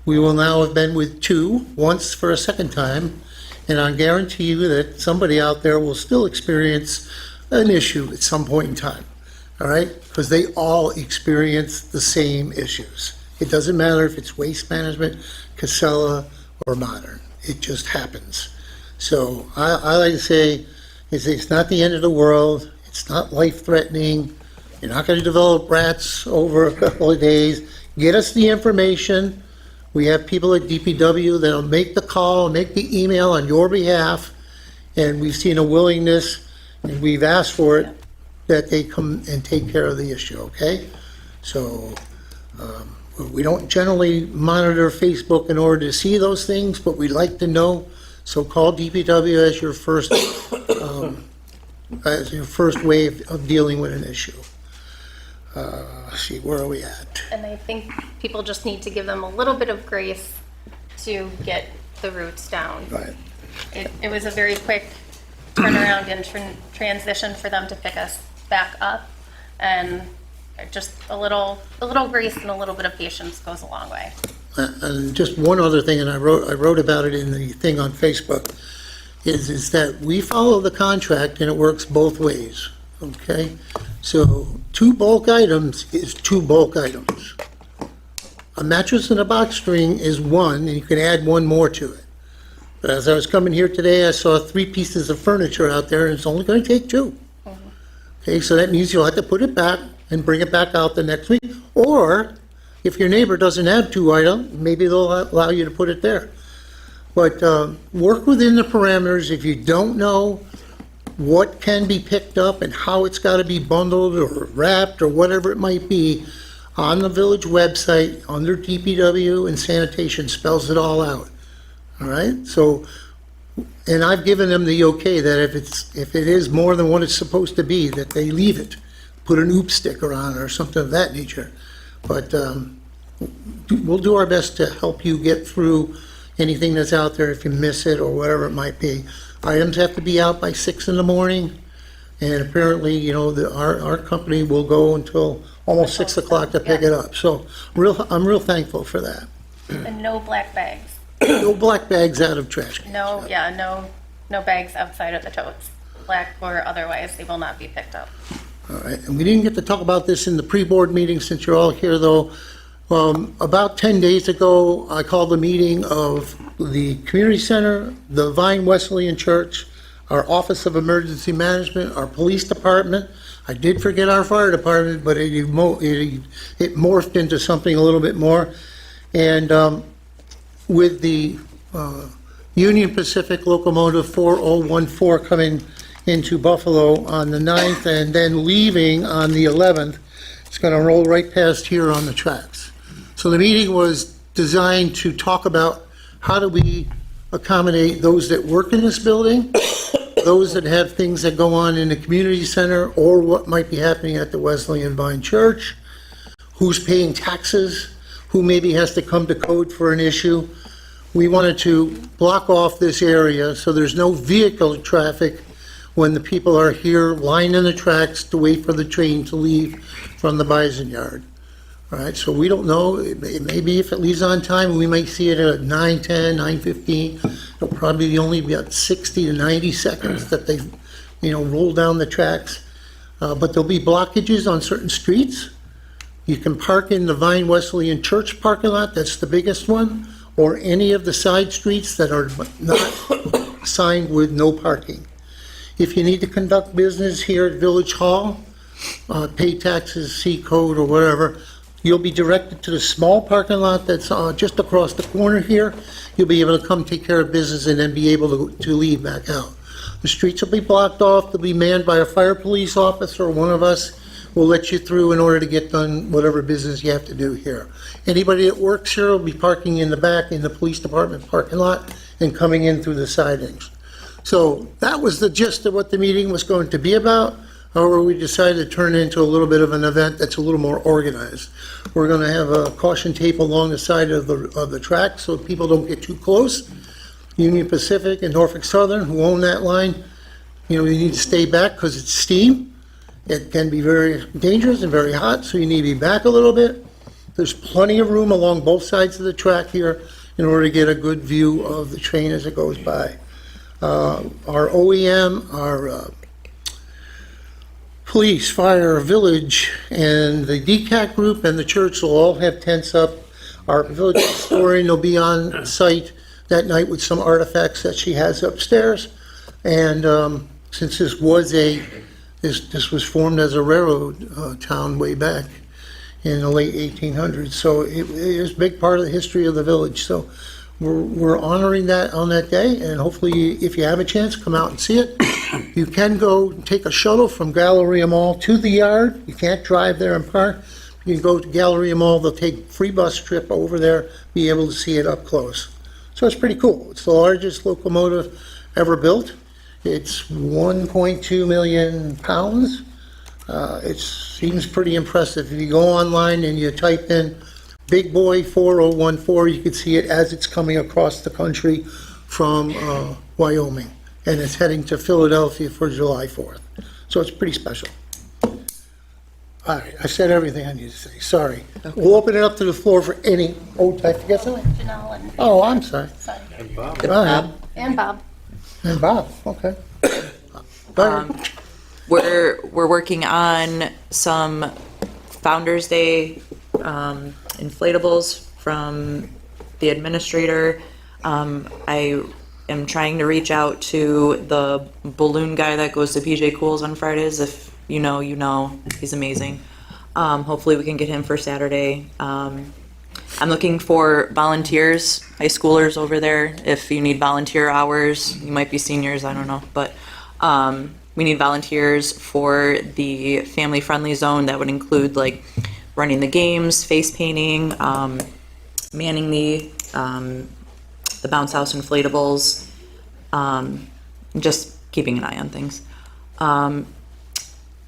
We will now have been with 2, once for a second time, and I guarantee you that somebody out there will still experience an issue at some point in time, all right? Because they all experience the same issues. It doesn't matter if it's Waste Management, Casella, or Modern. It just happens. So I like to say, it's not the end of the world. It's not life-threatening. You're not going to develop rats over a couple of days. Get us the information. We have people at DPW that'll make the call, make the email on your behalf, and we've seen a willingness, and we've asked for it, that they come and take care of the issue, okay? So we don't generally monitor Facebook in order to see those things, but we'd like to know. So call DPW as your first way of dealing with an issue. Let's see, where are we at? And I think people just need to give them a little bit of grace to get the routes down. Right. It was a very quick turnaround and transition for them to pick us back up, and just a little grace and a little bit of patience goes a long way. And just one other thing, and I wrote about it in the thing on Facebook, is that we follow the contract and it works both ways, okay? So 2 bulk items is 2 bulk items. A mattress and a box spring is 1, and you can add 1 more to it. But as I was coming here today, I saw 3 pieces of furniture out there, and it's only going to take 2. Okay, so that means you'll have to put it back and bring it back out the next week. Or, if your neighbor doesn't have 2 items, maybe they'll allow you to put it there. But work within the parameters. If you don't know what can be picked up and how it's got to be bundled or wrapped or whatever it might be, on the village website, under DPW and sanitation, spells it all out. All right? So And I've given them the okay that if it is more than what it's supposed to be, that they leave it. Put an oops sticker on it or something of that nature. But we'll do our best to help you get through anything that's out there if you miss it or whatever it might be. Items have to be out by 6 in the morning, and apparently, you know, our company will go until almost 6 o'clock to pick it up. So I'm real thankful for that. And no black bags. No black bags out of trash cans. No bags outside of the totes. Black or otherwise, they will not be picked up. All right, and we didn't get to talk about this in the pre-board meeting since you're all here, though. About 10 days ago, I called a meeting of the community center, the Vine Wesleyan Church, our Office of Emergency Management, our police department. I did forget our fire department, but it morphed into something a little bit more. And with the Union Pacific Locomotive 4014 coming into Buffalo on the 9th and then leaving on the 11th, it's going to roll right past here on the tracks. So the meeting was designed to talk about how do we accommodate those that work in this building, those that have things that go on in the community center, or what might be happening at the Wesleyan Vine Church, who's paying taxes, who maybe has to come to code for an issue. We wanted to block off this area so there's no vehicle traffic when the people are here lining the tracks to wait for the train to leave from the Bison Yard. All right, so we don't know, it may be if it leaves on time, we might see it at 9:10, 9:15. It'll probably only be about 60 to 90 seconds that they, roll down the tracks. But there'll be blockages on certain streets. You can park in the Vine Wesleyan Church parking lot, that's the biggest one, or any of the side streets that are not signed with no parking. If you need to conduct business here at Village Hall, pay taxes, see code, or whatever, you'll be directed to the small parking lot that's just across the corner here. You'll be able to come take care of business and then be able to leave back out. The streets will be blocked off. They'll be manned by a fire police officer, or one of us will let you through in order to get done whatever business you have to do here. Anybody that works here will be parking in the back in the police department parking lot and coming in through the sidings. So that was the gist of what the meeting was going to be about. However, we decided to turn it into a little bit of an event that's a little more organized. We're going to have a caution tape along the side of the track so people don't get too close. Union Pacific and Norfolk Southern, who own that line, you need to stay back because it's steam. It can be very dangerous and very hot, so you need to be back a little bit. There's plenty of room along both sides of the track here in order to get a good view of the train as it goes by. Our OEM, our police, fire, village, and the DCAT group and the church will all have tents up. Our village historian will be on site that night with some artifacts that she has upstairs. And since this was formed as a railroad town way back in the late 1800s, so it is a big part of the history of the village. So we're honoring that on that day, and hopefully, if you have a chance, come out and see it. You can go take a shuttle from Galleria Mall to the yard. You can't drive there and park. You can go to Galleria Mall. They'll take a free bus trip over there, be able to see it up close. So it's pretty cool. It's the largest locomotive ever built. It's 1.2 million pounds. It seems pretty impressive. If you go online and you type in Big Boy 4014, you can see it as it's coming across the country from Wyoming. And it's heading to Philadelphia for July 4th. So it's pretty special. All right, I said everything I need to say. Sorry. Okay. We'll open it up to the floor for any. Oh, did I forget something? Janelle and. Oh, I'm sorry. Sorry. And Bob. Go ahead. And Bob. And Bob, okay. We're working on some Founder's Day inflatables from the administrator. I am trying to reach out to the balloon guy that goes to PJ Cool's on Fridays. If you know, he's amazing. Hopefully we can get him for Saturday. I'm looking for volunteers, high schoolers over there. If you need volunteer hours, you might be seniors, I don't know. But we need volunteers for the family-friendly zone. That would include like running the games, face painting, manning the bounce house inflatables. Just keeping an eye on things.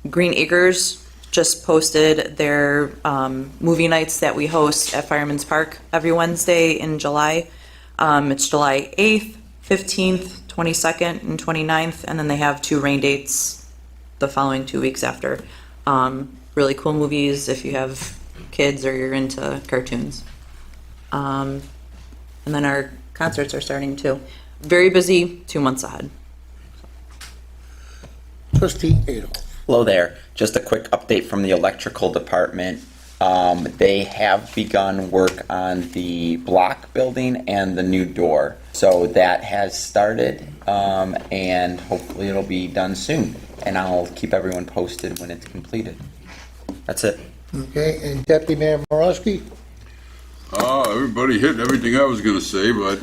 Green Acres just posted their movie nights that we host at Fireman's Park every Wednesday in July. It's July 8th, 15th, 22nd, and 29th, and then they have 2 rain dates the following 2 weeks after. Really cool movies if you have kids or you're into cartoons. And then our concerts are starting too. Very busy, 2 months ahead. Trustee Adolph. Hello there. Just a quick update from the electrical department. They have begun work on the block building and the new door. So that has started, and hopefully it'll be done soon. And I'll keep everyone posted when it's completed. That's it. Okay, and Deputy Mayor Morosky? Everybody hit everything I was gonna say, but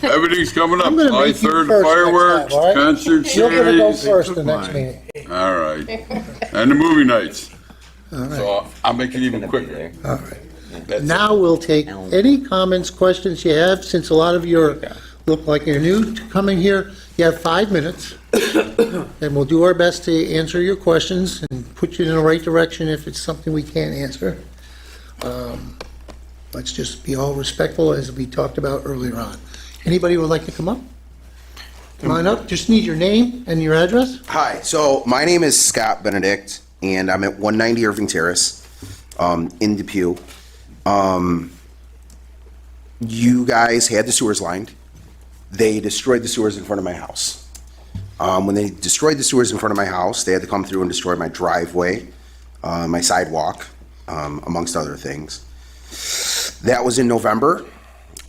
everything's coming up. I'm gonna July make you 3rd, first next fireworks, time, all right? concert You're gonna go series. first the next meeting. All right. And the movie nights. So I'll make it even quicker. All right. That's it. Now we'll take any comments, questions you have, since a lot of you look like you're new to coming here. You have 5 minutes, and we'll do our best to answer your questions and put you in the right direction if it's something we can't answer. Let's just be all respectful, as we talked about earlier on. Anybody would like to come up? Come on up, just need your name and your address. Hi, so my name is Scott Benedict, and I'm at 190 Irving Terrace in Depew. You guys had the sewers lined. They destroyed the sewers in front of my house. When they destroyed the sewers in front of my house, they had to come through and destroy my driveway, my sidewalk, amongst other things. That was in November.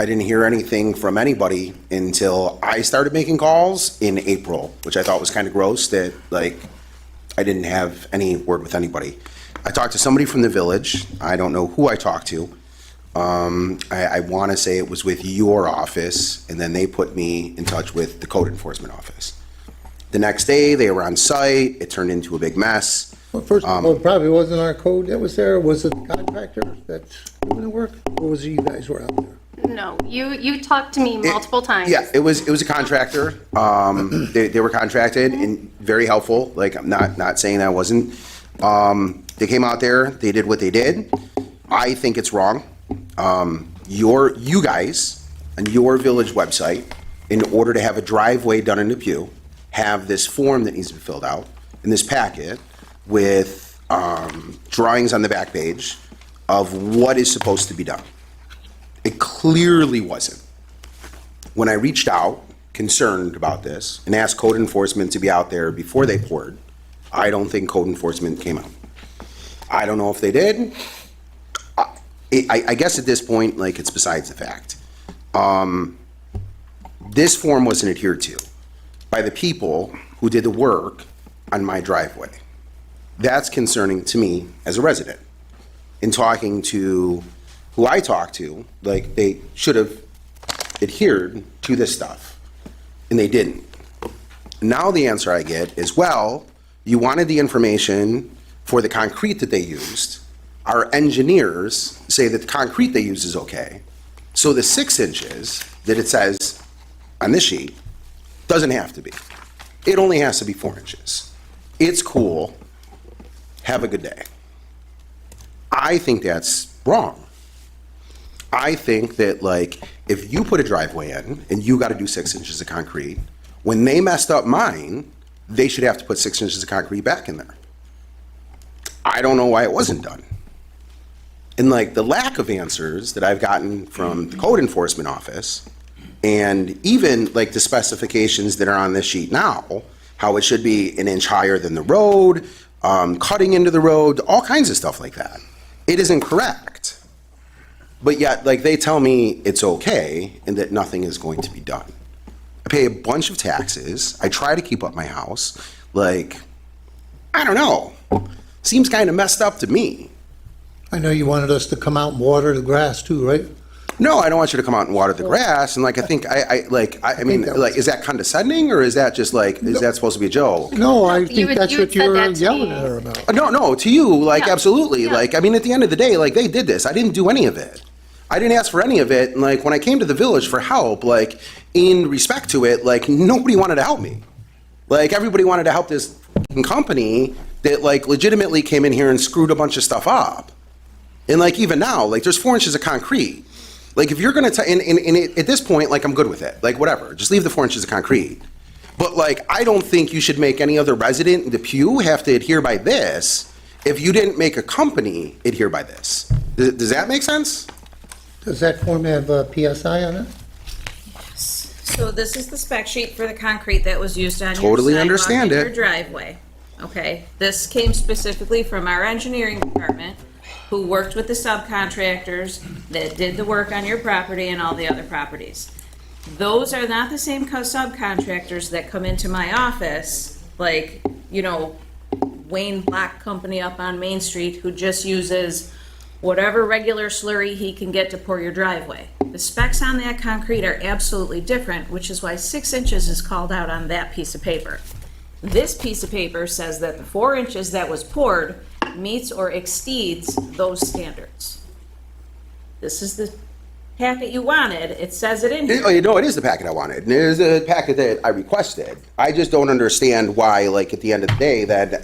I didn't hear anything from anybody until I started making calls in April, which I thought was kind of gross that, like, I didn't have any word with anybody. I talked to somebody from the village. I don't know who I talked to. I want to say it was with your office, and then they put me in touch with the code enforcement office. The next day, they were on site. It turned into a big mess. Well, first of all, it probably wasn't our code that was there. Was it the contractor that's doing the work? Or was it you guys were out there? No, you talked to me multiple times. Yeah, it was a contractor. They were contracted and very helpful. Like, I'm not saying that wasn't. They came out there. They did what they did. I think it's wrong. You guys on your village website, in order to have a driveway done in Depew, have this form that needs to be filled out in this packet with drawings on the back page of what is supposed to be done. It clearly wasn't. When I reached out, concerned about this, and asked code enforcement to be out there before they poured, I don't think code enforcement came out. I don't know if they did. I guess at this point, like, it's besides the fact. This form wasn't adhered to by the people who did the work on my driveway. That's concerning to me as a resident. In talking to who I talked to, like, they should have adhered to this stuff, and they didn't. Now the answer I get is, well, you wanted the information for the concrete that they used. Our engineers say that the concrete they use is okay. So the 6 inches that it says on this sheet doesn't have to be. It only has to be 4 inches. It's cool. Have a good day. I think that's wrong. I think that, like, if you put a driveway in and you got to do 6 inches of concrete, when they messed up mine, they should have to put 6 inches of concrete back in there. I don't know why it wasn't done. And, like, the lack of answers that I've gotten from the code enforcement office, and even, like, the specifications that are on this sheet now, how it should be 1 inch higher than the road, cutting into the road, all kinds of stuff like that. It is incorrect. But yet, like, they tell me it's okay and that nothing is going to be done. I pay a bunch of taxes. I try to keep up my house. Like, I don't know. Seems kind of messed up to me. I know you wanted us to come out and water the grass too, right? No, I don't want you to come out and water the grass. And, like, I think, I mean, like, is that condescending, or is that just, like, is that supposed to be a joke? No, I You think had- that's you what had you said were that to yelling me. at her about. No, to you, like, Yeah. absolutely. Yeah. Like, I mean, at the end of the day, like, they did this. I didn't do any of it. I didn't ask for any of it. And like, when I came to the village for help, like, in respect to it, like, nobody wanted to help me. Like, everybody wanted to help this f***ing company that, like, legitimately came in here and screwed a bunch of stuff up. And, like, even now, like, there's 4 inches of concrete. Like, if you're gonna, at this point, like, I'm good with it. Like, whatever, just leave the 4 inches of concrete. But, like, I don't think you should make any other resident in Depew have to adhere by this if you didn't make a company adhere by this. Does that make sense? Does that form have a PSI on it? So this is the spec sheet for the concrete that was used on your Totally sidewalk understand and your it. driveway. Okay, this came specifically from our engineering department, who worked with the subcontractors that did the work on your property and all the other properties. Those are not the same subcontractors that come into my office, like, you know, Wayne Block Company up on Main Street, who just uses whatever regular slurry he can get to pour your driveway. The specs on that concrete are absolutely different, which is why 6 inches is called out on that piece of paper. This piece of paper says that the 4 inches that was poured meets or exceeds those standards. This is the packet you wanted. It says it in here. Oh, you know, it is the packet I wanted. And it is the packet that I requested. I just don't understand why, like, at the end of the day, that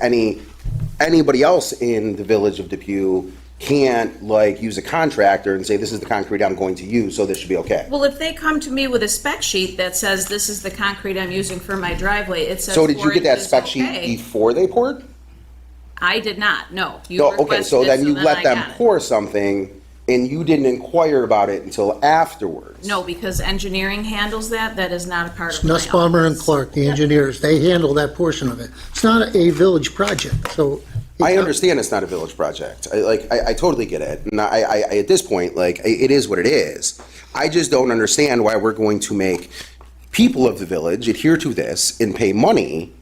anybody else in the village of Depew can't, like, use a contractor and say, this is the concrete I'm going to use, so this should be okay. Well, if they come to me with a spec sheet that says this is the concrete I'm using for my driveway, it says So did you 4 get that inches spec sheet okay. before they poured? I did not, no. You No, okay, requested so it, then you let I them got it. pour something, and you didn't inquire about it until afterwards. No, because engineering handles that. That is not a part It's of my Nussbaumer and office. Clark, the engineers, they handle that portion of it. It's not a village project, so. I understand it's not a village project. I totally get it. And I at this point, like, it is what it is. I just don't understand why we're going to make people of the village adhere to this and pay money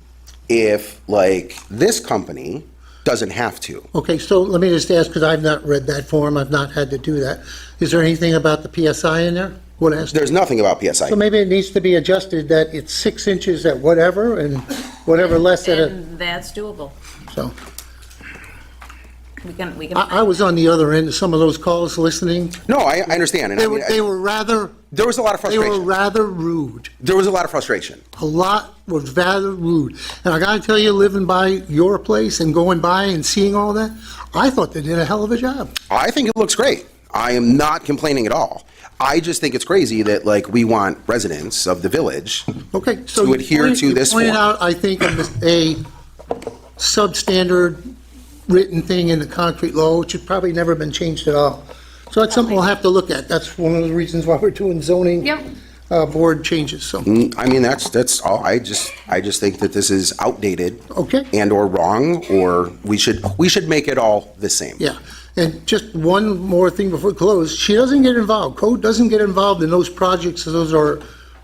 if, like, this company doesn't have to. Okay, so let me just ask, because I've not read that form, I've not had to do that. Is there anything about the PSI in there? What has to? There's nothing about PSI. So maybe it needs to be adjusted that it's 6 inches at whatever and whatever less at a, And that's doable. so. We can. I was on the other end of some of those calls listening. No, I understand. And They I mean, were, they were rather, there was a lot of they were frustration. rather rude. There was a lot of frustration. A lot was rather rude. And I gotta tell you, living by your place and going by and seeing all that, I thought they did a hell of a job. I think it looks great. I am not complaining at all. I just think it's crazy that, like, we want residents of the village Okay, so to you adhere pointed- to this You pointed form. out, I think, a substandard written thing in the concrete law, which had probably never been changed at all. So that's something we'll have to look at. That's one of the reasons why we're doing zoning Yep. board changes, so, I mean, that's all. I just think that this is outdated okay, and or wrong, or we should make it all the same. yeah. And just one more thing before we close, she doesn't get involved, code doesn't get involved in those projects, those are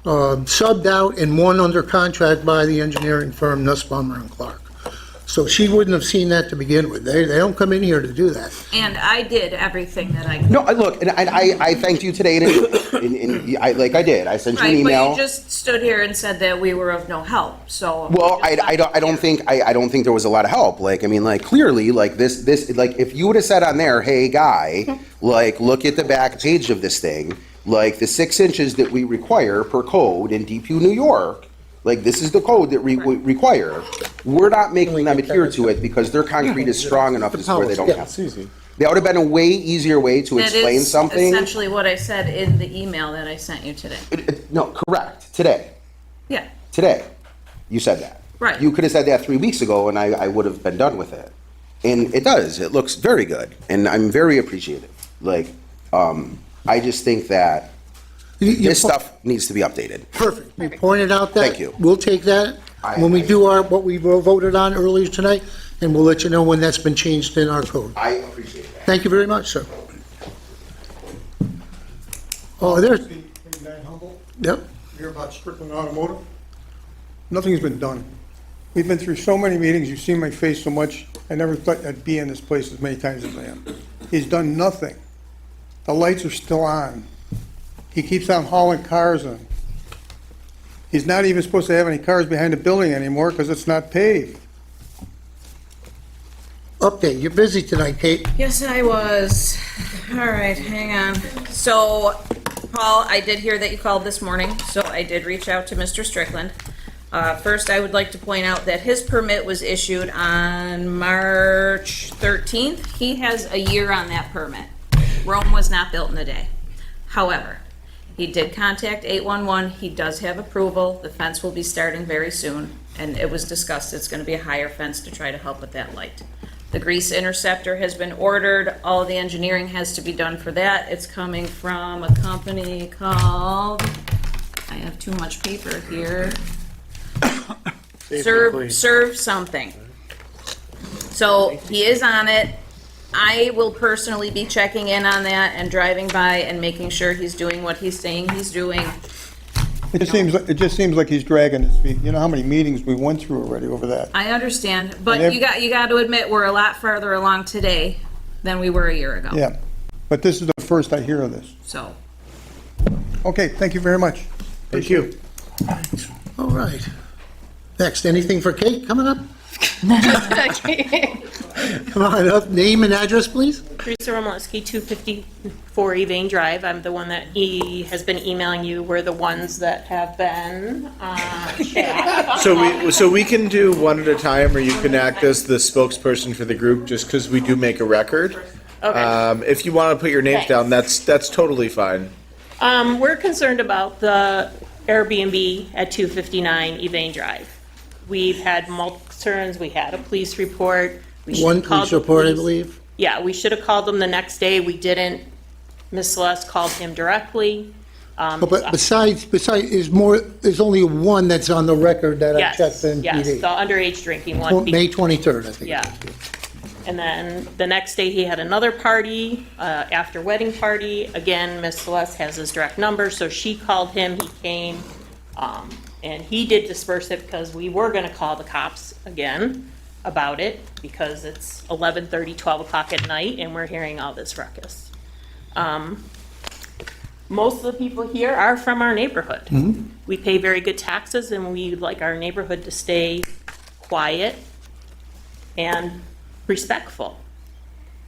subbed out and one under contract by the engineering firm Nussbaumer and Clark. So she wouldn't have seen that to begin with. They don't come in here to do that. And I did everything that I could. No, look, and I thanked you today, like I did. I sent you an Right, but email. you just stood here and said that we were of no help, so. Well, I don't think there was a lot of help. Like, I mean, like, clearly, like, this, like, if you would have said on there, hey, guy, like, look at the back page of this thing, like, the 6 inches that we require per code in Depew, New York, like, this is the code that we require. We're not making them adhere to it because their concrete is strong enough to where they don't have to. That would have been a way easier way to explain something. That is essentially what I said in the email that I sent you today. No, correct, today. Yeah, Today, you said that. Right. You could have said that 3 weeks ago, and I would have been done with it. And it does. It looks very good, and I'm very appreciative. Like, I just think that this stuff needs to be updated. Perfect. You pointed out that. Thank you. We'll take that when we do what we voted on earlier tonight, and we'll let you know when that's been changed in our code. I appreciate that. Thank you very much, sir. Oh, there's, yep. Hear about Strickland Automotive? Nothing's been done. We've been through so many meetings, you've seen my face so much, I never thought I'd be in this place as many times as I am. He's done nothing. The lights are still on. He keeps on hauling cars in. He's not even supposed to have any cars behind the building anymore because it's not paved. Update, you're busy tonight, Kate. yes, I was. All right, hang on. So, Paul, I did hear that you called this morning, so I did reach out to Mr. Strickland. First, I would like to point out that his permit was issued on March 13th. He has a year on that permit. Rome was not built in a day. However, he did contact 811. He does have approval. The fence will be starting very soon, and it was discussed it's going to be a higher fence to try to help with that light. The grease interceptor has been ordered. All the engineering has to be done for that. It's coming from a company called, I have too much paper here. Serve something. So he is on it. I will personally be checking in on that and driving by and making sure he's doing what he's saying he's doing. It just seems like he's dragging his feet. You know how many meetings we went through already over that? I understand, but And you got to admit we're a lot farther along today than we were a year ago. Yeah, but this is the first I hear of this. So, Okay, thank you very much. Thank you. All right. Next, anything for Kate coming up? Come on up, name and address, please. Teresa Romaleski, 254 Evane Drive. I'm the one that he has been emailing you. We're the ones that have been chat. So we can do one at a time, or you can act as the spokesperson for the group, just because we do make a record. Okay. If you want to put your names down, that's totally fine. We're concerned about the Airbnb at 259 Evane Drive. We've had multiple concerns. We had a police report. We should One have called police the report, I police. believe. Yeah, we should have called them the next day. We didn't. Miss Celeste called him directly. But besides, there's only one that's on the record that I Yes, checked in yes, the PD. underage drinking one. May 23rd, I think. Yeah. And then the next day, he had another party, after wedding party. Again, Miss Celeste has his direct number, so she called him, he came, and he did disperse it because we were gonna call the cops again about it, because it's 11:30, 12 o'clock at night, and we're hearing all this ruckus. Most of the people here are from our neighborhood. We pay very good taxes, and we like our neighborhood to stay quiet and respectful.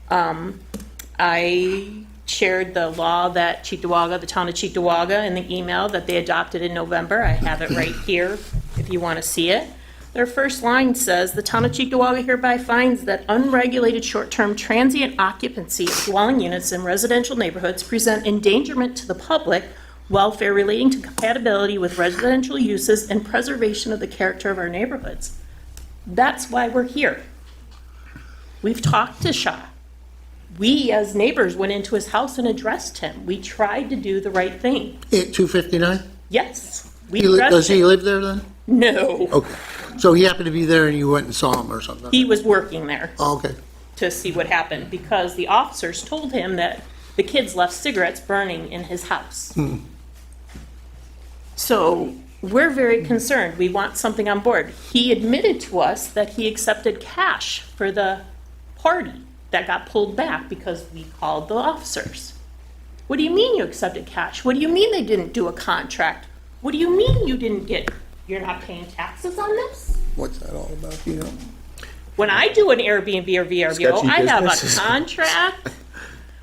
I shared the law that Cheektowaga, the town of Cheektowaga, in the email that they adopted in November. I have it right here if you want to see it. Their first line says, "The town of Cheektowaga hereby finds that unregulated short-term transient occupancy of dwelling units in residential neighborhoods present endangerment to the public welfare relating to compatibility with residential uses and preservation of the character of our neighborhoods." That's why we're here. We've talked to Shaw. We, as neighbors, went into his house and addressed him. We tried to do the right thing. At 259? Yes, we addressed Does he him. live there then? No, Okay. So he happened to be there and you went and saw him or something? he was working there Oh, okay. to see what happened because the officers told him that the kids left cigarettes burning in his house. So we're very concerned. We want something on board. He admitted to us that he accepted cash for the party that got pulled back because we called the officers. What do you mean you accepted cash? What do you mean they didn't do a contract? What do you mean you're not paying taxes on this? What's that all about, you know? When I do an Airbnb or VRBO, Sketchy I have a business. contract.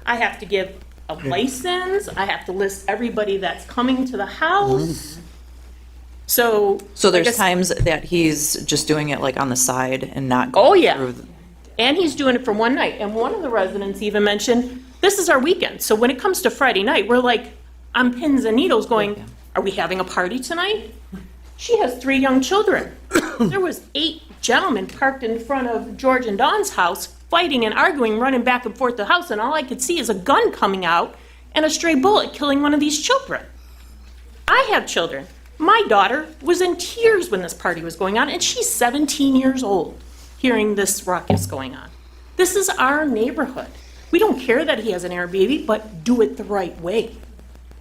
I have to give a license. I have to list everybody that's coming to the house. So. So I there's guess- times that he's just doing it like on the side and not Oh, going yeah. through. And he's doing it for one night. And one of the residents even mentioned, this is our weekend. So when it comes to Friday night, we're like on pins and needles going, are we having a party tonight? She has 3 young children. There was 8 gentlemen parked in front of George and Dawn's house, fighting and arguing, running back and forth the house, and all I could see is a gun coming out and a stray bullet killing one of these children. I have children. My daughter was in tears when this party was going on, and she's 17 years old, hearing this ruckus going on. This is our neighborhood. We don't care that he has an Airbnb, but do it the right way.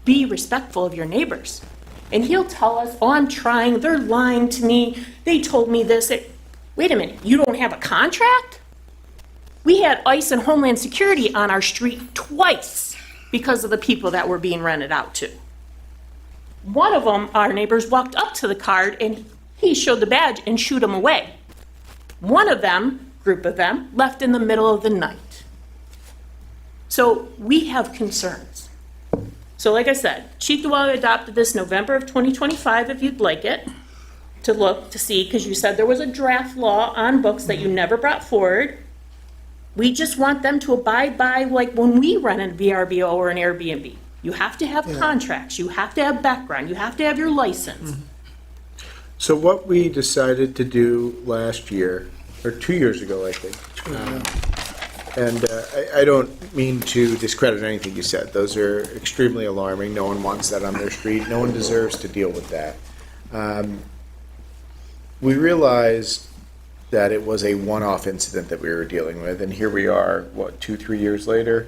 Be respectful of your neighbors. And he'll tell us, oh, I'm trying, they're lying to me, they told me this. Wait a minute, you don't have a contract? We had ICE and Homeland Security on our street twice because of the people that were being rented out to. One of them, our neighbors, walked up to the card and he showed the badge and shooed him away. One of them, group of them, left in the middle of the night. So we have concerns. So like I said, Cheektowaga adopted this November of 2025, if you'd like it, to look, to see, because you said there was a draft law on books that you never brought forward. We just want them to abide by, like, when we run a VRBO or an Airbnb. You have to have contracts, you have to have background, you have to have your license. So what we decided to do last year, or 2 years ago, I think, and I don't mean to discredit anything you said. Those are extremely alarming. No one wants that on their street. No one deserves to deal with that. We realized that it was a one-off incident that we were dealing with, and here we are, 2-3 years later,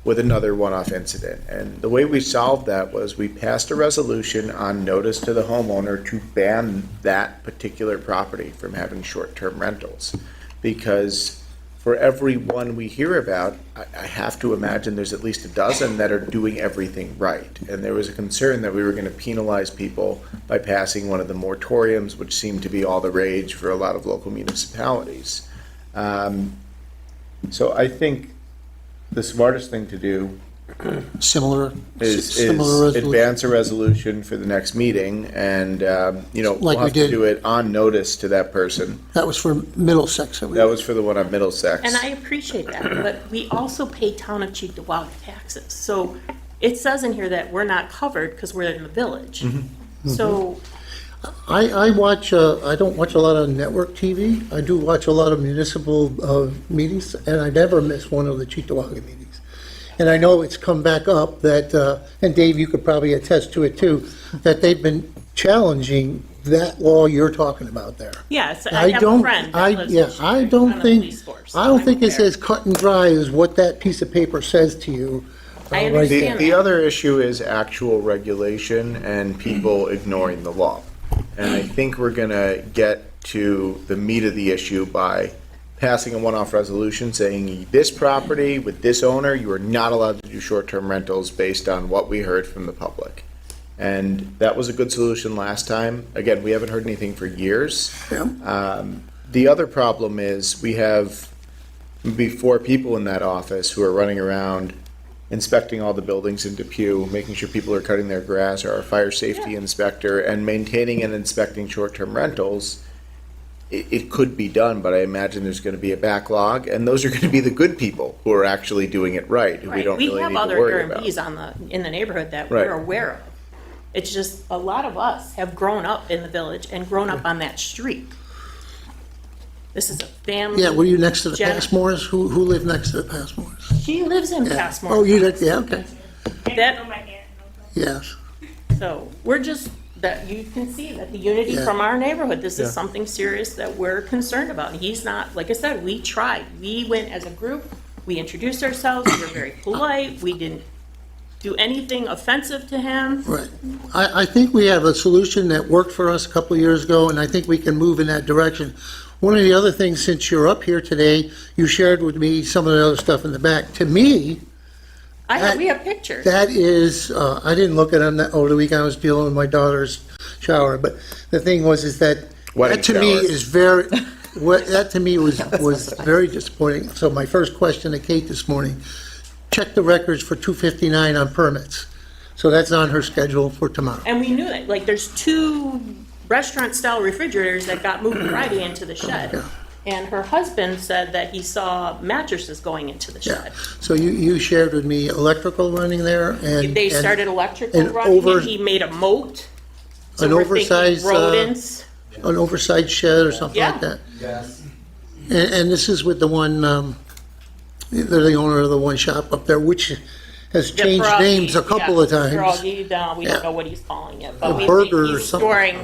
with another one-off incident. And the way we solved that was we passed a resolution on notice to the homeowner to ban that particular property from having short-term rentals. Because for every one we hear about, I have to imagine there's at least a dozen that are doing everything right. And there was a concern that we were going to penalize people by passing one of the moratoriums, which seemed to be all the rage for a lot of local municipalities. So I think the smartest thing to do Similar is resolution. advance a resolution for the next meeting, and, we'll Like we have to did. do it on notice to that person. That was for Middlesex. That was for the one on Middlesex. And I appreciate that, but we also pay town of Cheektowaga taxes. So it says in here that we're not covered because we're in the village. So I watch, I don't watch a lot of network TV. I do watch a lot of municipal meetings, and I never miss one of the Cheektowaga meetings. And I know it's come back up that, and Dave, you could probably attest to it too, that they've been challenging that law you're talking about there. yes, I have a friend that lives in Yeah, Cheektowaga I don't on a think, police force, I don't so think I'm it's aware. as cut and dry as what that piece of paper says to you. I right understand there. The other issue is actual regulation and people ignoring the law. And I think we're gonna get to the meat of the issue by passing a one-off resolution saying this property with this owner, you are not allowed to do short-term rentals based on what we heard from the public. And that was a good solution last time. Again, we haven't heard anything for years. The other problem is we have maybe 4 people in that office who are running around inspecting all the buildings in Depew, making sure people are cutting their grass, or our fire safety inspector, and maintaining and inspecting short-term rentals. It could be done, but I imagine there's going to be a backlog, and those are going to be the good people who are actually doing it right, who we Right. don't really have need to other worry about. Airbnbs in the neighborhood that Right. we're aware of. It's just, a lot of us have grown up in the village and grown up on that street. This is a family. Yeah, were you next to the Jen- Passmores? Who lived next to the Passmores? She lives in Yeah. Passmore. Oh, you did, yeah, okay, That, yes. so, we're just, that you can see that the unity Yeah. from our neighborhood, this is something serious that we're concerned about. And he's not, like I said, we tried. We went as a group, we introduced ourselves, we were very polite, we didn't do anything offensive to him. Right. I think we have a solution that worked for us a couple of years ago, and I think we can move in that direction. One of the other things, since you're up here today, you shared with me some of the other stuff in the back. To me, We have pictures. that is, I didn't look at them over the weekend, I was dealing with my daughter's shower, but the thing was that Wedding that to me shower. is very, that to me was very disappointing. So my first question to Kate this morning, check the records for 259 on permits. So that's on her schedule for tomorrow. And we knew that, like, there's 2 restaurant-style refrigerators that got moved Friday into the shed. And her husband said that he saw mattresses going into the Yeah, shed. so you shared with me electrical running there, and... They and started electrical and running, over- and he made a moat. So An we're thinking oversized, rodents. An oversized shed or something like Yeah. that. And this is with the one, they're the owner of the one shop up there, which has The changed froggy, names a couple yeah, of times. Froggy, we Yeah. don't know what he's calling it, The but we burger think or he's something. storing,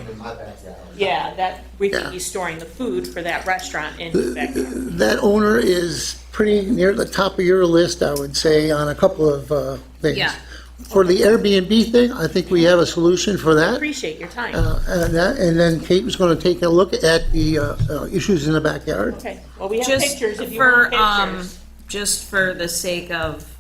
we think Yeah. he's storing the food for that restaurant in his backyard. That owner is pretty near the top of your list, I would say, on a couple of things. Yeah. For the Airbnb thing, I think we have a solution for that. Appreciate your time. And then Kate was going to take a look at the issues in the backyard. Okay, well, we have Just pictures if you for, want pictures. just for the sake of,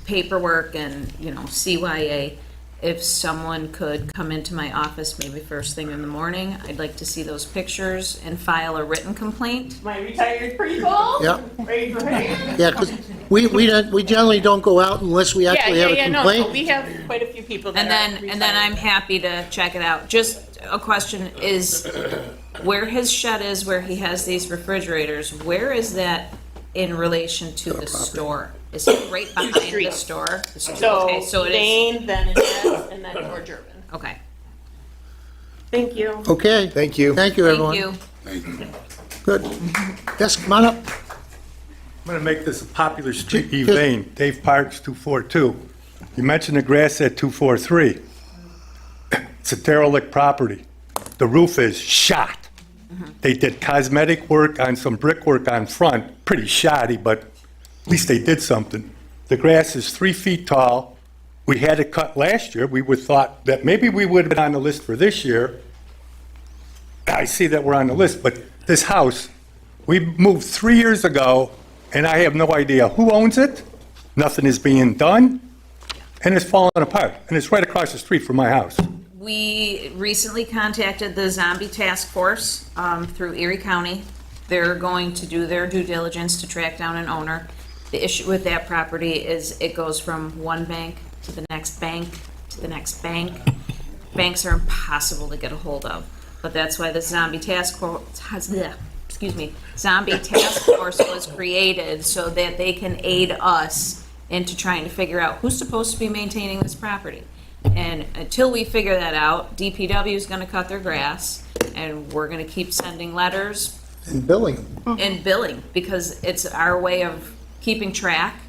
paperwork and, CYA, if someone could come into my office maybe first thing in the morning, I'd like to see those pictures and file a written complaint. My retired people? Yeah. Raise your hand. Yeah, because we generally don't go out unless we actually have a No, complaint. we have quite a few people that And then I'm happy to check it out. Just a question is, where his shed is, where he has these refrigerators, where is that in relation to the store? Is it right behind the streets. store? So, Okay, so it is, Dane, then Annette, and then George Urban. okay. Thank you. Okay. Thank you. Thank you, everyone. Thank you. Good. Yes, come on up. I'm going to make this a popular street, Ju- Evane, Dave Parks, 242. You mentioned the grass at 243. It's a derelict property. The roof is shot. They did cosmetic work on some brickwork on front, pretty shoddy, but at least they did something. The grass is 3 feet tall. We had it cut last year. We would thought that maybe we would have been on the list for this year. I see that we're on the list, but this house, we moved 3 years ago, and I have no idea who owns it. Nothing is being done, and it's falling apart, and it's right across the street from my house. We recently contacted the Zombie Task Force through Erie County. They're going to do their due diligence to track down an owner. The issue with that property is it goes from one bank to the next bank to the next bank. Banks are impossible to get a hold of, but that's why the Zombie Task Force, Zombie Task Force was created so that they can aid us into trying to figure out who's supposed to be maintaining this property. And until we figure that out, DPW is gonna cut their grass, and we're gonna keep sending letters And billing. and billing, because it's our way of keeping track.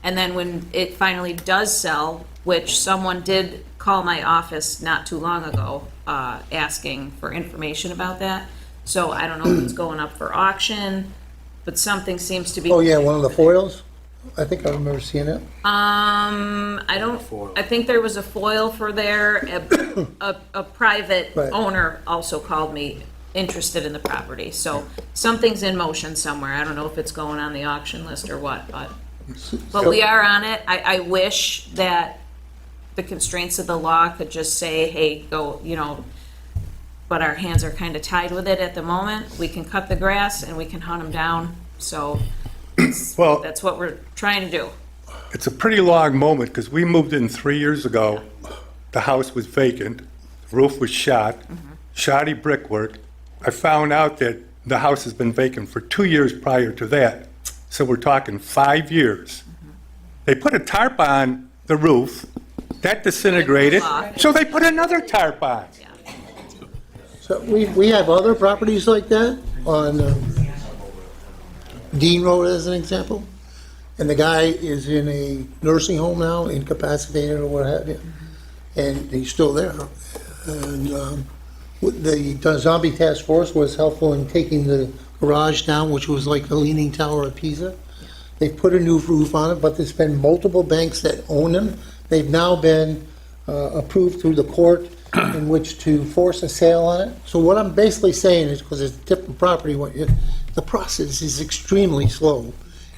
And then when it finally does sell, which someone did call my office not too long ago, asking for information about that. So I don't know if it's going up for auction, but something seems to be. Oh, yeah, one of the foils? I think I remember seeing it. I think there was a foil for there. A private Right. owner also called me interested in the property. So something's in motion somewhere. I don't know if it's going on the auction list or what, but we are on it. I wish that the constraints of the law could just say, hey, go, but our hands are kind of tied with it at the moment. We can cut the grass and we can hunt them down. So Well, that's what we're trying to do. it's a pretty long moment, because we moved in 3 years ago. The house was vacant, roof was shot, shoddy brickwork. I found out that the house has been vacant for 2 years prior to that, so we're talking 5 years. They put a tarp on the roof, that disintegrated, so they put another tarp on. So we have other properties like that on Dean Road as an example. And the guy is in a nursing home now, incapacitated or what have you. And he's still there. And the Zombie Task Force was helpful in taking the garage down, which was like the Leaning Tower of Pisa. They put a new roof on it, but there's been multiple banks that own them. They've now been approved through the court in which to force a sale on it. So what I'm basically saying is, because it's different property, the process is extremely slow.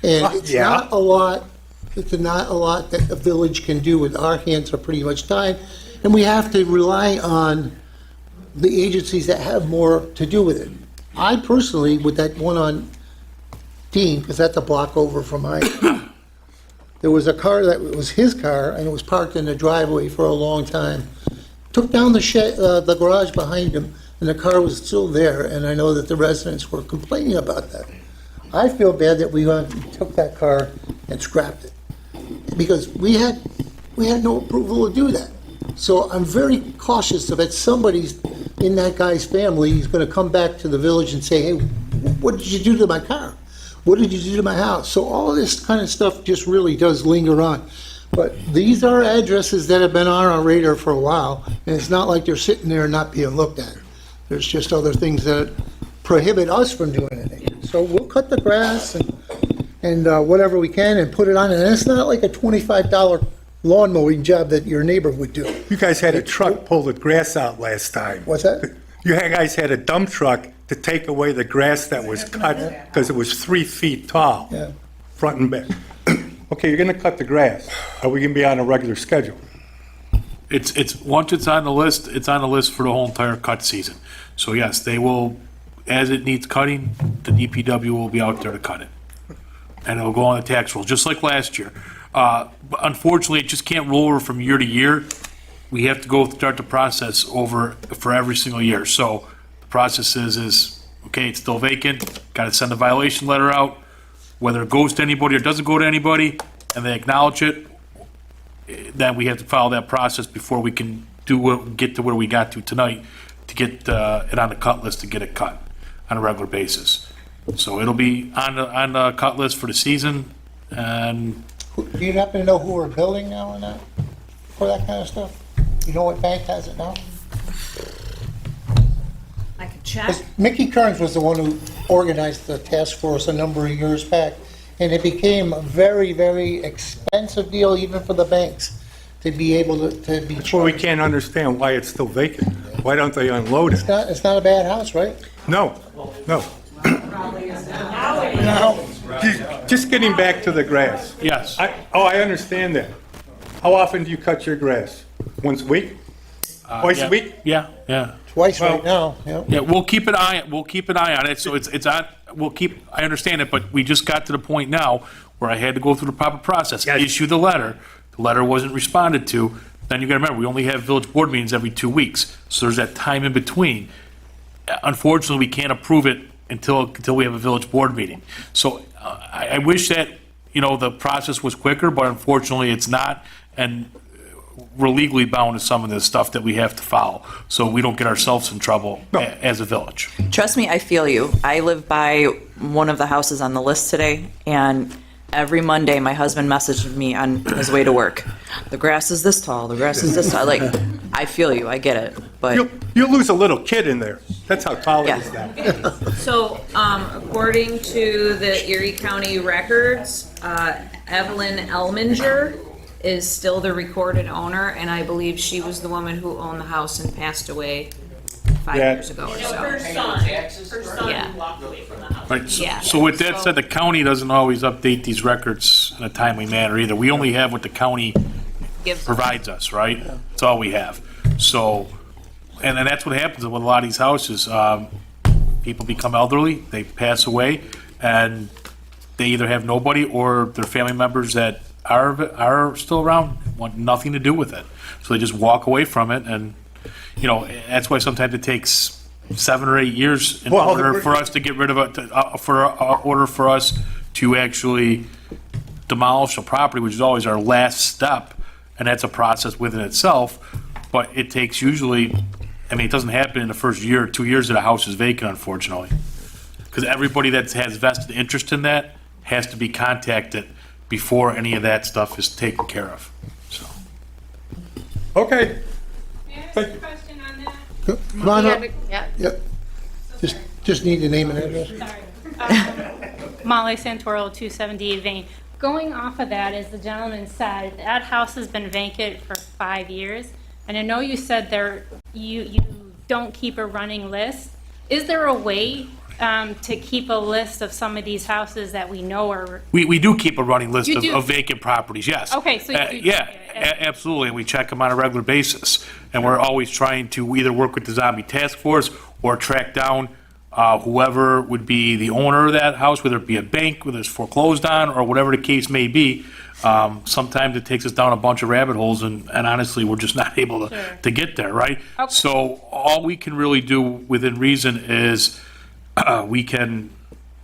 And it's not a lot that the village can do with, our hands are pretty much tied. And we have to rely on the agencies that have more to do with it. I personally, with that one on Dean, because that's a block over from mine, there was a car that was his car, and it was parked in the driveway for a long time. Took down the garage behind him, and the car was still there, and I know that the residents were complaining about that. I feel bad that we took that car and scrapped it, because we had no approval to do that. So I'm very cautious that somebody's in that guy's family is going to come back to the village and say, hey, what did you do to my car? What did you do to my house? So all of this kind of stuff just really does linger on. But these are addresses that have been on our radar for a while, and it's not like they're sitting there and not being looked at. There's just other things that prohibit us from doing anything. So we'll cut the grass and whatever we can and put it on. And it's not like a $25 lawn mowing job that your neighbor would do. You guys had a truck pull the grass out last time. What's that? You guys had a dump truck to take away the grass that was cut, because it was 3 feet tall, Yeah. front and back. Okay, you're gonna cut the grass. Are we gonna be on a regular schedule? Once it's on the list, it's on the list for the whole entire cut season. So yes, they will, as it needs cutting, the DPW will be out there to cut it. And it'll go on the tax roll, just like last year. But unfortunately, it just can't roll over from year to year. We have to start the process over for every single year. So the process is, okay, it's still vacant, gotta send a violation letter out, whether it goes to anybody or doesn't go to anybody, and they acknowledge it, then we have to follow that process before we can get to where we got to tonight to get it on the cut list to get it cut on a regular basis. So it'll be on the cut list for the season, and Do you happen to know who we're billing now on that, for that kind of stuff? You know what bank has it now? I could check. 'Cause Mickey Kearns was the one who organized the task force a number of years back, and it became a very, very expensive deal even for the banks to be able to be That's why we charged. can't understand why it's still vacant. Why don't they unload it? It's not a bad house, right? No, no. Now, just getting back to the grass. yes. I understand that. How often do you cut your grass? Once a week? Twice Yeah. a week? Yeah, yeah. Twice Well- right now, yeah. Yeah, we'll keep an eye on it, so it's on, I understand it, but we just got to the point now where I had to go through the proper process, Yes. issue the letter wasn't responded to, then you gotta remember, we only have village board meetings every 2 weeks, so there's that time in between. Unfortunately, we can't approve it until we have a village board meeting. So I wish that, the process was quicker, but unfortunately, it's not, and we're legally bound to some of this stuff that we have to follow, so we don't get ourselves in trouble as a village. Trust me, I feel you. I live by one of the houses on the list today, and every Monday, my husband messaged me on his way to work. The grass is this tall, the grass is this tall. Like, I feel you, I get it, but You'll lose a little kid in there. That's how tall it is now. So, according to the Erie County records, Evelyn Elminger is still the recorded owner, and I believe she was the woman who owned the house and passed away 5 Yeah. years ago or so. Her son Yeah. walked away from the house. Right, Yeah. so with that said, the county doesn't always update these records in a timely manner either. We only have what the county Gives- provides us, right? That's all we have. So, and then that's what happens with a lot of these houses. People become elderly, they pass away, and they either have nobody or their family members that are still around want nothing to do with it. So they just walk away from it, and, that's why sometimes it takes 7 or 8 years in Well, order for us to get rid of it, order for us to actually demolish a property, which is always our last step, and that's a process within itself, but it takes usually, it doesn't happen in the first year or 2 years that a house is vacant, unfortunately. Because everybody that has vested interest in that has to be contacted before any of that stuff is taken care of, so. Okay. May I ask a question on that? Come on up. Yeah. Yep. Just need the name and address. Molly Santoro, 278 Vane. Going off of that, as the gentleman said, that house has been vacant for 5 years. And I know you said you don't keep a running list. Is there a way to keep a list of some of these houses that we know are? We do keep a running list You do? of vacant properties, yes. Okay, so you do- Yeah, absolutely, and we check them on a regular basis. And we're always trying to either work with the zombie task force or track down whoever would be the owner of that house, whether it be a bank, whether it's foreclosed on, or whatever the case may be. Sometimes it takes us down a bunch of rabbit holes, and honestly, we're just not able to get there, right? Okay. So all we can really do within reason is we can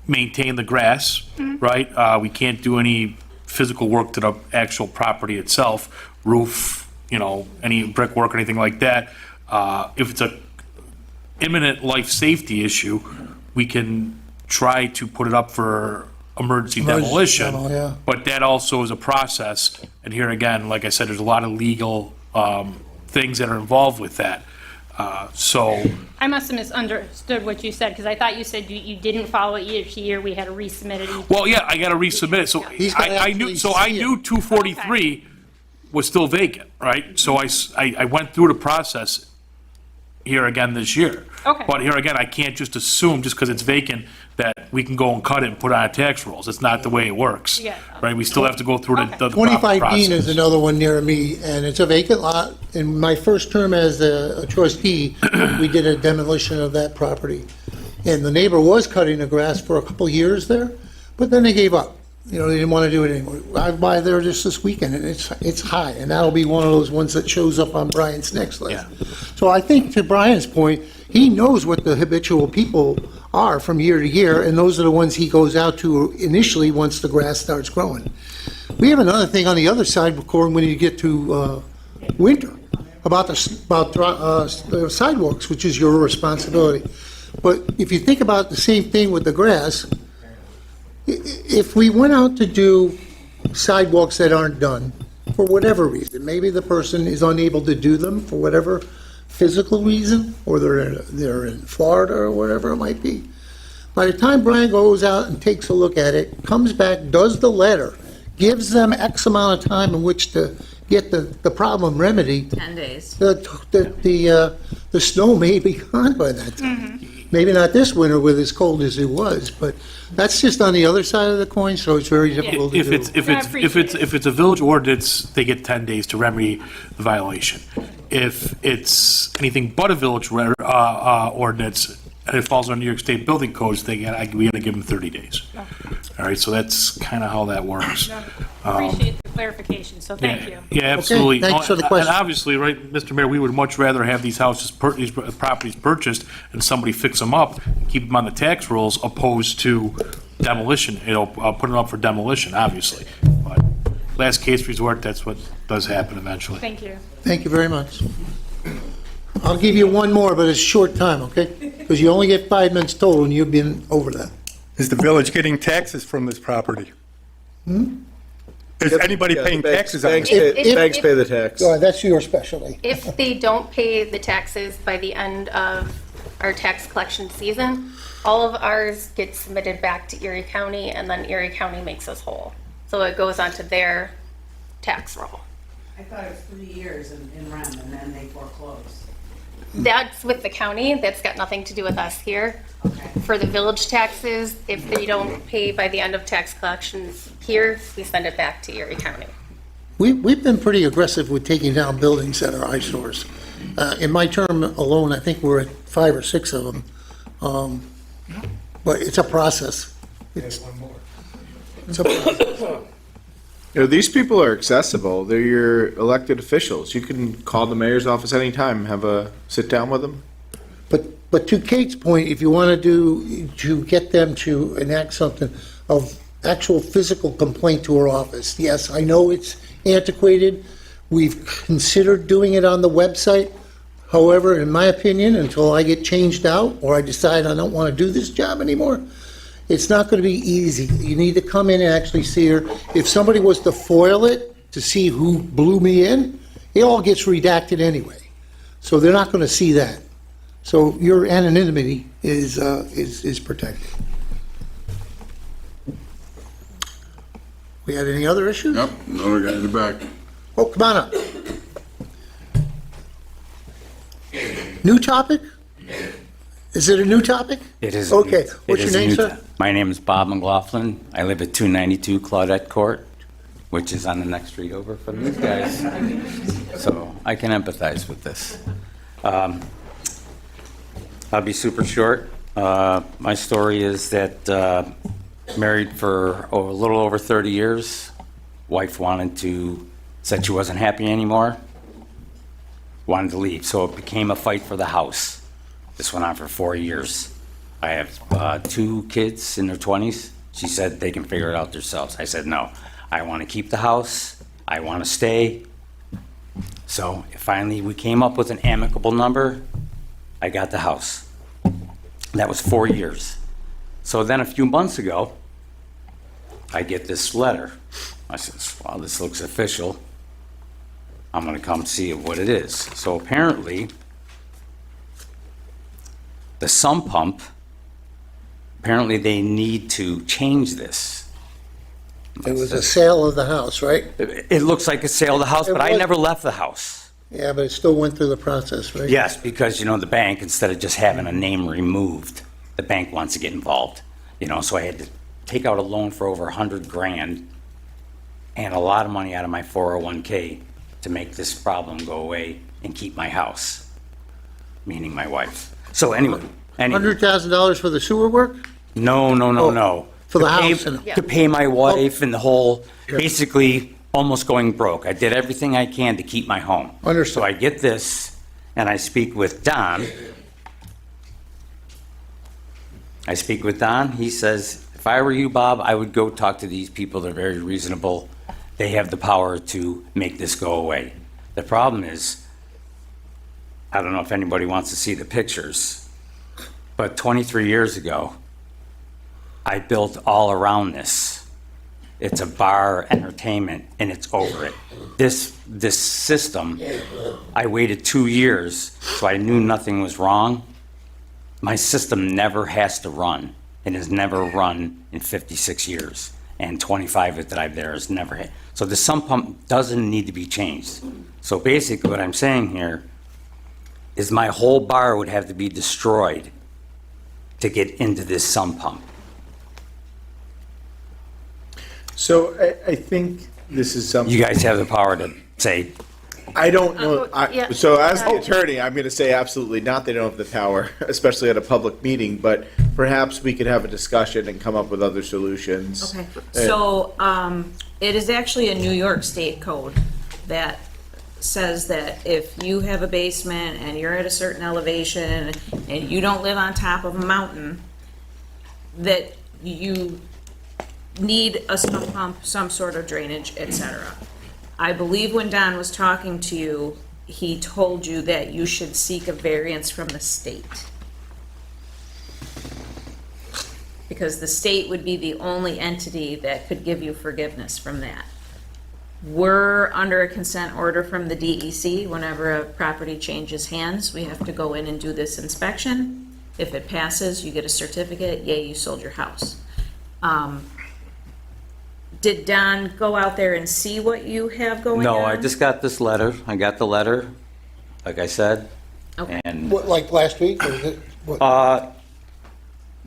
maintain the grass, right? We can't do any physical work to the actual property itself, roof, any brickwork or anything like that. If it's a imminent life safety issue, we can try to put it up for emergency demolition. demo, yeah. But that also is a process, and here again, like I said, there's a lot of legal things that are involved with that. So, I must have misunderstood what you said, because I thought you said you didn't follow it each year, we had to resubmit it each. well, yeah, I gotta resubmit it, so He's gotta I knew, actually so I see it. knew 243 was still vacant, right? So I went through the process here again this year. Okay. But here again, I can't just assume, just because it's vacant, that we can go and cut it and put on our tax rolls. It's not the way it works. Yeah. Right? We still have to go through the proper 25 process. Dean is another one near me, and it's a vacant lot. In my first term as a trustee, we did a demolition of that property. And the neighbor was cutting the grass for a couple years there, but then they gave up. You know, they didn't want to do it anymore. I was by there just this weekend, and it's high, and that'll be one of those ones that shows up on Brian's next list. So I think, to Brian's point, he knows what the habitual people are from year to year, and those are the ones he goes out to initially once the grass starts growing. We have another thing on the other side, Gordon, when you get to winter, about the sidewalks, which is your responsibility. But if you think about the same thing with the grass, if we went out to do sidewalks that aren't done, for whatever reason, maybe the person is unable to do them for whatever physical reason, or they're in Florida or whatever it might be. By the time Brian goes out and takes a look at it, comes back, does the letter, gives them X amount of time in which to get the problem remedied, 10 days. the snow may be gone by that time. Maybe not this winter with as cold as it was, but that's just on the other side of the coin, so it's very difficult to If do. if it's a village ordinance, they get 10 days to remedy the violation. If it's anything but a village ordinance, and it falls under New York State building codes, we got to give them 30 days. All right, so that's kind of how that works. Appreciate the clarification, so thank you. Yeah, absolutely. Okay, thanks for the question. And obviously, right, Mr. Mayor, we would much rather have these these properties purchased and somebody fix them up, keep them on the tax rolls, opposed to demolition, put them up for demolition, obviously. But last case resort, that's what does happen eventually. Thank you. Thank you very much. I'll give you one more, but it's short time, okay? Because you only get 5 minutes total, and you've been over that. Is the village getting taxes from this property? Is anybody paying taxes on Banks it? pay, banks pay the tax. All right, that's your specialty. If they don't pay the taxes by the end of our tax collection season, all of ours get submitted back to Erie County, and then Erie County makes us whole. So it goes onto their tax roll. I thought it was 3 years in REM, and then they foreclosed. That's with the county, that's got nothing to do with us here. For the village taxes, if they don't pay by the end of tax collections here, we send it back to Erie County. We've been pretty aggressive with taking down buildings that are eyesores. In my term alone, I think we're at 5 or 6 of them. But it's a process. It's a process. You know, these people are accessible. They're your elected officials. You can call the mayor's office anytime, have a sit down with them. But to Kate's point, if you want to get them to enact something of actual physical complaint to her office, yes, I know it's antiquated. We've considered doing it on the website. However, in my opinion, until I get changed out or I decide I don't want to do this job anymore, it's not going to be easy. You need to come in and actually see her. If somebody was to foil it to see who blew me in, it all gets redacted anyway. So they're not going to see that. So your anonymity is protected. We had any other issues? Yep, another guy in the back. Oh, come on up. New topic? Is it a new topic? It is. Okay. What's your name, sir? My name is Bob McLaughlin. I live at 292 Claudette Court, which is on the next street over from these guys. So I can empathize with this. I'll be super short. My story is that married for a little over 30 years. Wife said she wasn't happy anymore, wanted to leave. So it became a fight for the house. This went on for 4 years. I have 2 kids in their 20s. She said they can figure it out themselves. I said, no, I want to keep the house. I want to stay. So finally we came up with an amicable number. I got the house. That was 4 years. So then a few months ago, I get this letter. I said, wow, this looks official. I'm going to come see what it is. So apparently, the sump pump, apparently they need to change this. It was a sale of the house, right? It looks like a sale of the house, but I never left the house. Yeah, but it still went through the process, right? Yes, because, the bank, instead of just having a name removed, the bank wants to get involved. You know, so I had to take out a loan for over 100 grand and a lot of money out of my 401k to make this problem go away and keep my house, meaning my wife. So anyway. $100,000 for the sewer work? No, no. For the To pay- house and- To pay my wife and the whole, basically almost going broke. I did everything I can to keep my home. Understood. So I get this, and I speak with Don. He says, if I were you, Bob, I would go talk to these people. They're very reasonable. They have the power to make this go away. The problem is, I don't know if anybody wants to see the pictures, but 23 years ago, I built all around this. It's a bar, entertainment, and it's over it. This system, I waited 2 years, so I knew nothing was wrong. My system never has to run, and has never run in 56 years, and 25 that I've there has never had. So the sump pump doesn't need to be changed. So basically what I'm saying here is my whole bar would have to be destroyed to get into this sump pump. So I think this is something. You guys have the power to say, I don't know. yeah. So as the attorney, I'm going to say absolutely not. They don't have the power, especially at a public meeting, but perhaps we could have a discussion and come up with other solutions. Okay, so, it is actually a New York State code that says that if you have a basement and you're at a certain elevation and you don't live on top of a mountain, that you need a sump pump, some sort of drainage, etc. I believe when Don was talking to you, he told you that you should seek a variance from the state. Because the state would be the only entity that could give you forgiveness from that. We're under a consent order from the DEC. Whenever a property changes hands, we have to go in and do this inspection. If it passes, you get a certificate, yay, you sold your house. Did Don go out there and see what you have going on? no, I just got this letter. I got the letter, like I said. Okay. And What, like last week? Or is it, what?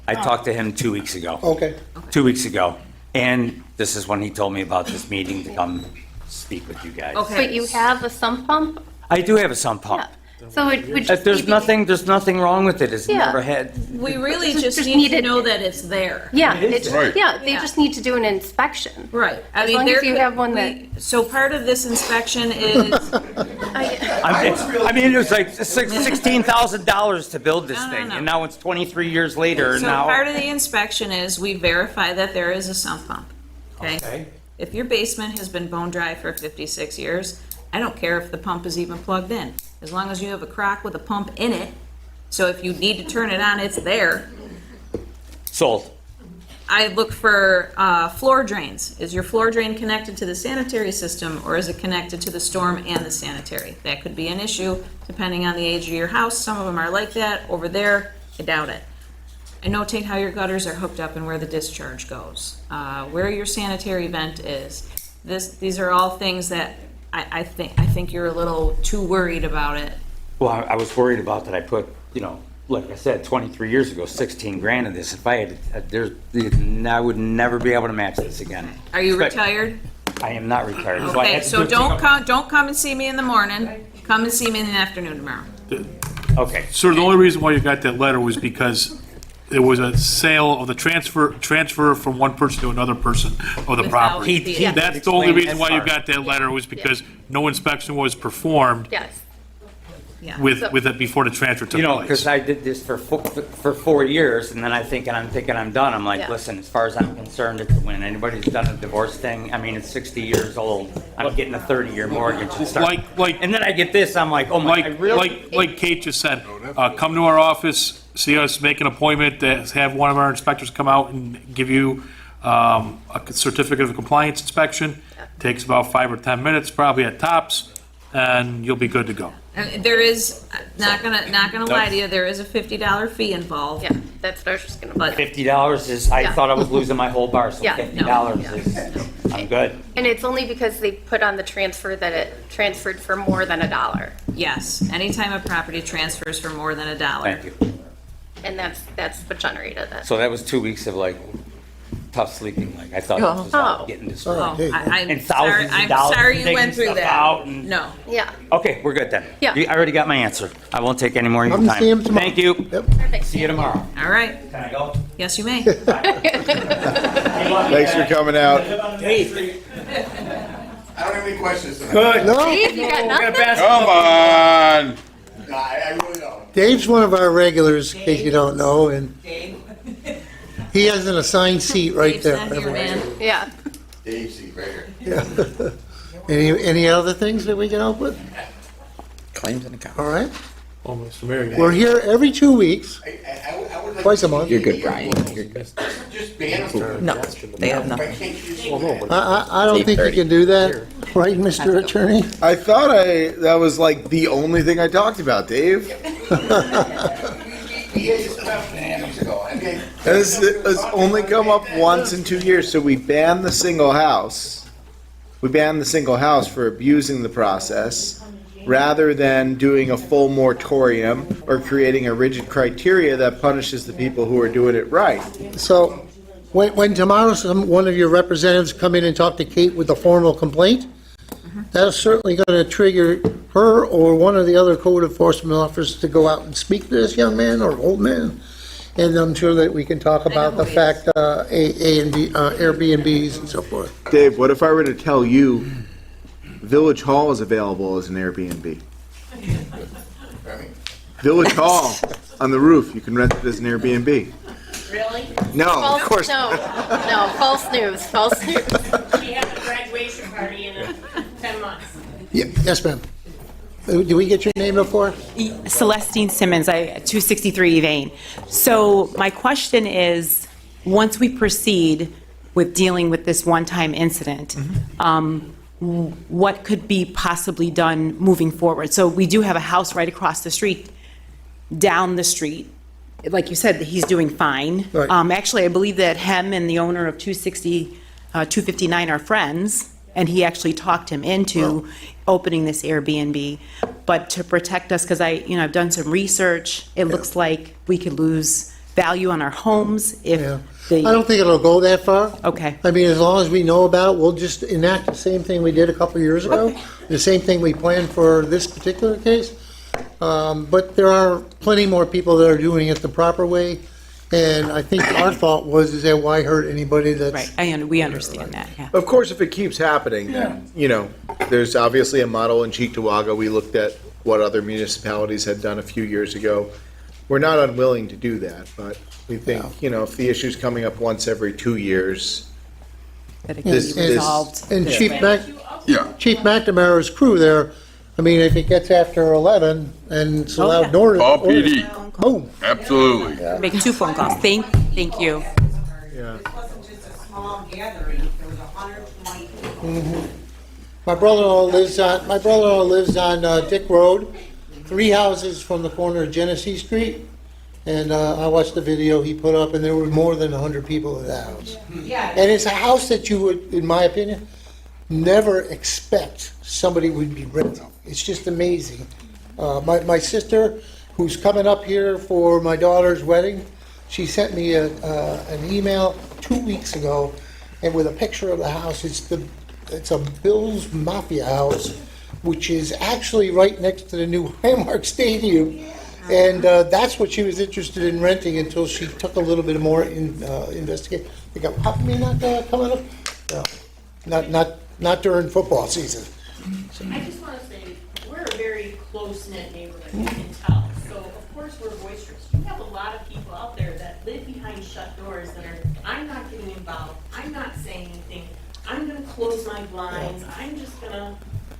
I talked to him 2 weeks ago. Okay. 2 weeks ago. And this is when he told me about this meeting to come speak with you guys. Okay. But you have a sump pump? I do have a sump pump. Yeah. So it would just There's need nothing wrong with it. It's Yeah. never had, We really Just just need to needed- know that it's there. Yeah, It is it's, there. yeah, they Yeah. just need to do an inspection. Right. I As mean, long there as you could- have one that- So part of this inspection is, I mean, it was like $16,000 to build this No, no, thing. no. And now it's 23 years later and so now. part of the inspection is we verify that there is a sump pump. Okay? If your basement has been bone dry for 56 years, I don't care if the pump is even plugged in. As long as you have a crock with a pump in it, so if you need to turn it on, it's there. Sold. I look for floor drains. Is your floor drain connected to the sanitary system, or is it connected to the storm and the sanitary? That could be an issue, depending on the age of your house. Some of them are like that. Over there, I doubt it. I notate how your gutters are hooked up and where the discharge goes, where your sanitary vent is. These are all things that I think you're a little too worried about it. Well, I was worried about that. I put, like I said, 23 years ago, 16 grand of this. If I had, I would never be able to match this again. Are you But retired? I am not retired. I Okay, had to so do- don't come and see me in the morning. Come and see me in the afternoon tomorrow. Okay. Sir, the only reason why you got that letter was because there was a sale of the transfer from one person to another person of the Without property. the- That's the only explained reason that why you part. got that letter, was because no inspection was performed Yes. Yeah. with it before the transfer took Because place. I did this for 4 years, and then I'm thinking I'm done. I'm like, Yeah. listen, as far as I'm concerned, when anybody's done a divorce thing, I mean, it's 60 years old. I'm getting a 30-year mortgage and stuff. And then I get this, I'm like, oh my, I really? Like Kate just said, come to our office, see us, make an appointment, have one of our inspectors come out and give you a certificate of compliance inspection. Takes about 5 or 10 minutes, probably at tops, and you'll be good to go. There is, not gonna lie to you, there is a $50 fee involved. Yeah, that's what I was just gonna. But $50 is, I Yeah. thought I was losing my whole bar, so Yeah. $50 is, I'm good. And it's only because they put on the transfer that it transferred for more than $1. yes, anytime a property transfers for more than $1. Thank you. and that's what generated it. So that was 2 weeks of like tough sleeping, like I thought this was Oh. getting this. Oh, And I'm sorry, thousands of I'm dollars sorry you taking went through stuff that. out and- No. Yeah, Okay, we're good then. Yeah. I already got my answer. I won't take any more of your Come see him time. tomorrow. Thank you. perfect. See you tomorrow. All right. Can I go? Yes, you may. Thanks for coming out. I don't have any questions tonight. Good. No, Dave, you got nothing? Come on. No, I really don't. Dave's one of our regulars, in case you don't know, and he has an assigned seat right Dave's there. not here, man. Yeah. Dave, see, right here. Yeah. Any other things that we can help with? Claims and accounts. All right. Oh, Mr. Mayor. We're here every 2 weeks, I would like. twice a month. You're good, Brian. You're good. Just ban them. No, they have I nothing. can't just. I don't think you can do that, right, Mr. Attorney? I thought that was like the only thing I talked about, Dave. We had this about 2 years ago. I mean, It's only come up once in 2 years, so we banned the single house. We banned the single house for abusing the process, rather than doing a full moratorium or creating a rigid criteria that punishes the people who are doing it right. So, when tomorrow one of your representatives come in and talk to Kate with a formal complaint, that's certainly going to trigger her or one of the other code enforcement officers to go out and speak to this young man or old man. And I'm sure that we can talk about the fact, A and B, Airbnbs and so forth. Dave, what if I were to tell you Village Hall is available as an Airbnb? Village Hall on the roof, you can rent it as an Airbnb. Really? No, of course. No, false news, false news. We have a graduation party in 10 months. Yeah, yes, ma'am. Do we get your name before? Celestine Simmons, 263 Vane. So my question is, once we proceed with dealing with this one-time incident, what could be possibly done moving forward? So we do have a house right across the street, down the street. Like you said, he's doing fine. Right. Actually, I believe that him and the owner of 259 are friends, and he actually talked him into opening this Airbnb. But to protect us, because I've done some research, it looks like we could lose value on our homes if I they. don't think it'll go that far. Okay. I mean, as long as we know about it, we'll just enact the same thing we did a couple of years ago, the same thing we planned for this particular case. But there are plenty more people that are doing it the proper way, and I think our thought was, is that why hurt anybody that's... Right, we understand that, yeah. Of course, if it keeps happening, then, there's obviously a model in Cheektowaga. We looked at what other municipalities had done a few years ago. We're not unwilling to do that, but we think, if the issue's coming up once every 2 years, That it This- can be resolved. And Yeah. Chief McNamara's crew there, I mean, if it gets after 11 and it's allowed doors... Call PD. Boom. Absolutely. Make 2 phone calls. Thank you. yeah. It wasn't just a small gathering, there was 120 people. My brother-in-law lives on Dick Road, 3 houses from the corner of Genesee Street. And I watched the video he put up, and there were more than 100 people at that house. Yeah. And it's a house that you would, in my opinion, never expect somebody would be renting. It's just amazing. My sister, who's coming up here for my daughter's wedding, she sent me an email 2 weeks ago, and with a picture of the house. It's a Bills Mafia house, which is actually right next to the new Highmark Stadium. And that's what she was interested in renting until she took a little bit more investigation. They go, how come you're not coming up? No, not during football season. I just want to say, we're a very close-knit neighborhood, you can tell. So, of course, we're boisterous. You have a lot of people out there that live behind shut doors that are, I'm not getting involved, I'm not saying anything, I'm going to close my blinds, I'm just going to...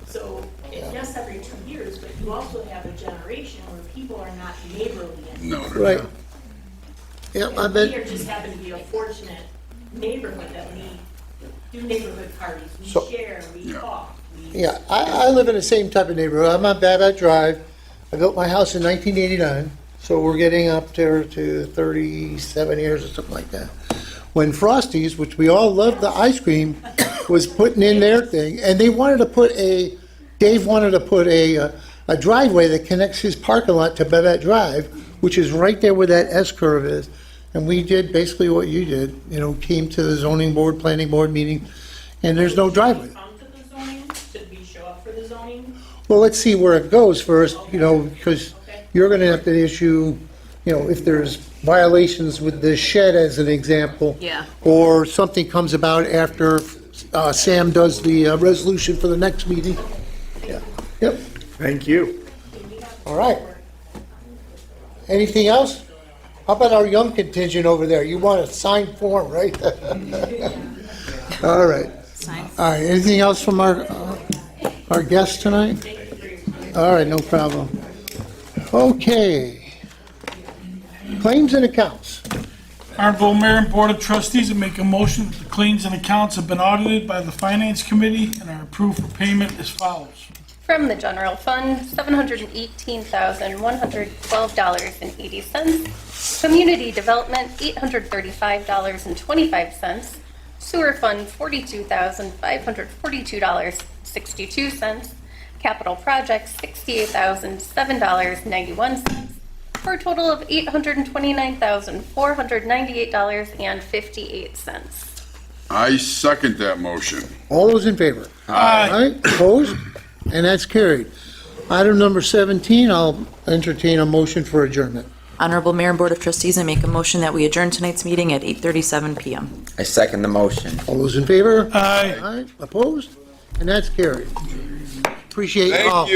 So, yes, every 2 years, but you also have a generation where people are not neighborly anymore. No, Right. Yeah, I bet. We are just happen to be a fortunate neighborhood that we do neighborhood parties, we So- share, we talk. Yeah, I live in the same type of neighborhood. I'm on Babat Drive. I built my house in 1989, so we're getting up there to 37 years or something like that. When Frosty's, which we all loved the ice cream, was putting in their thing, and they wanted to put Dave wanted to put a driveway that connects his parking lot to Babat Drive, which is right there where that S curve is. And we did basically what you did, came to the zoning board, planning board meeting, and there's no driveway. Come to the zoning, should we show up for the zoning? Well, let's see where it goes first, because you're gonna have to issue, if there's violations with the shed as an example. Yeah. Or something comes about after Sam does the resolution for the next meeting. Yeah. Yep, Thank you. all right. Anything else? How about our young contingent over there? You want a signed form, right? All right. All right, anything else from our guests tonight? All right, no problem. Okay. Claims and accounts. Honorable Mayor and Board of Trustees, I make a motion that the claims and accounts have been audited by the Finance Committee and are approved for payment as follows. From the general fund, $718,112.80. Community development, $835.25. Sewer fund, $42,542.62. Capital projects, $68,007.91. For a total of $829,498.58. I second that motion. All those in favor? Aye. Opposed? And that's carried. Item number 17, I'll entertain a motion for adjournment. Honorable Mayor and Board of Trustees, I make a motion that we adjourn tonight's meeting at 8:37 PM. I second the motion. All those in favor? Aye. Aye. Opposed? And that's carried. Appreciate Thank all. you.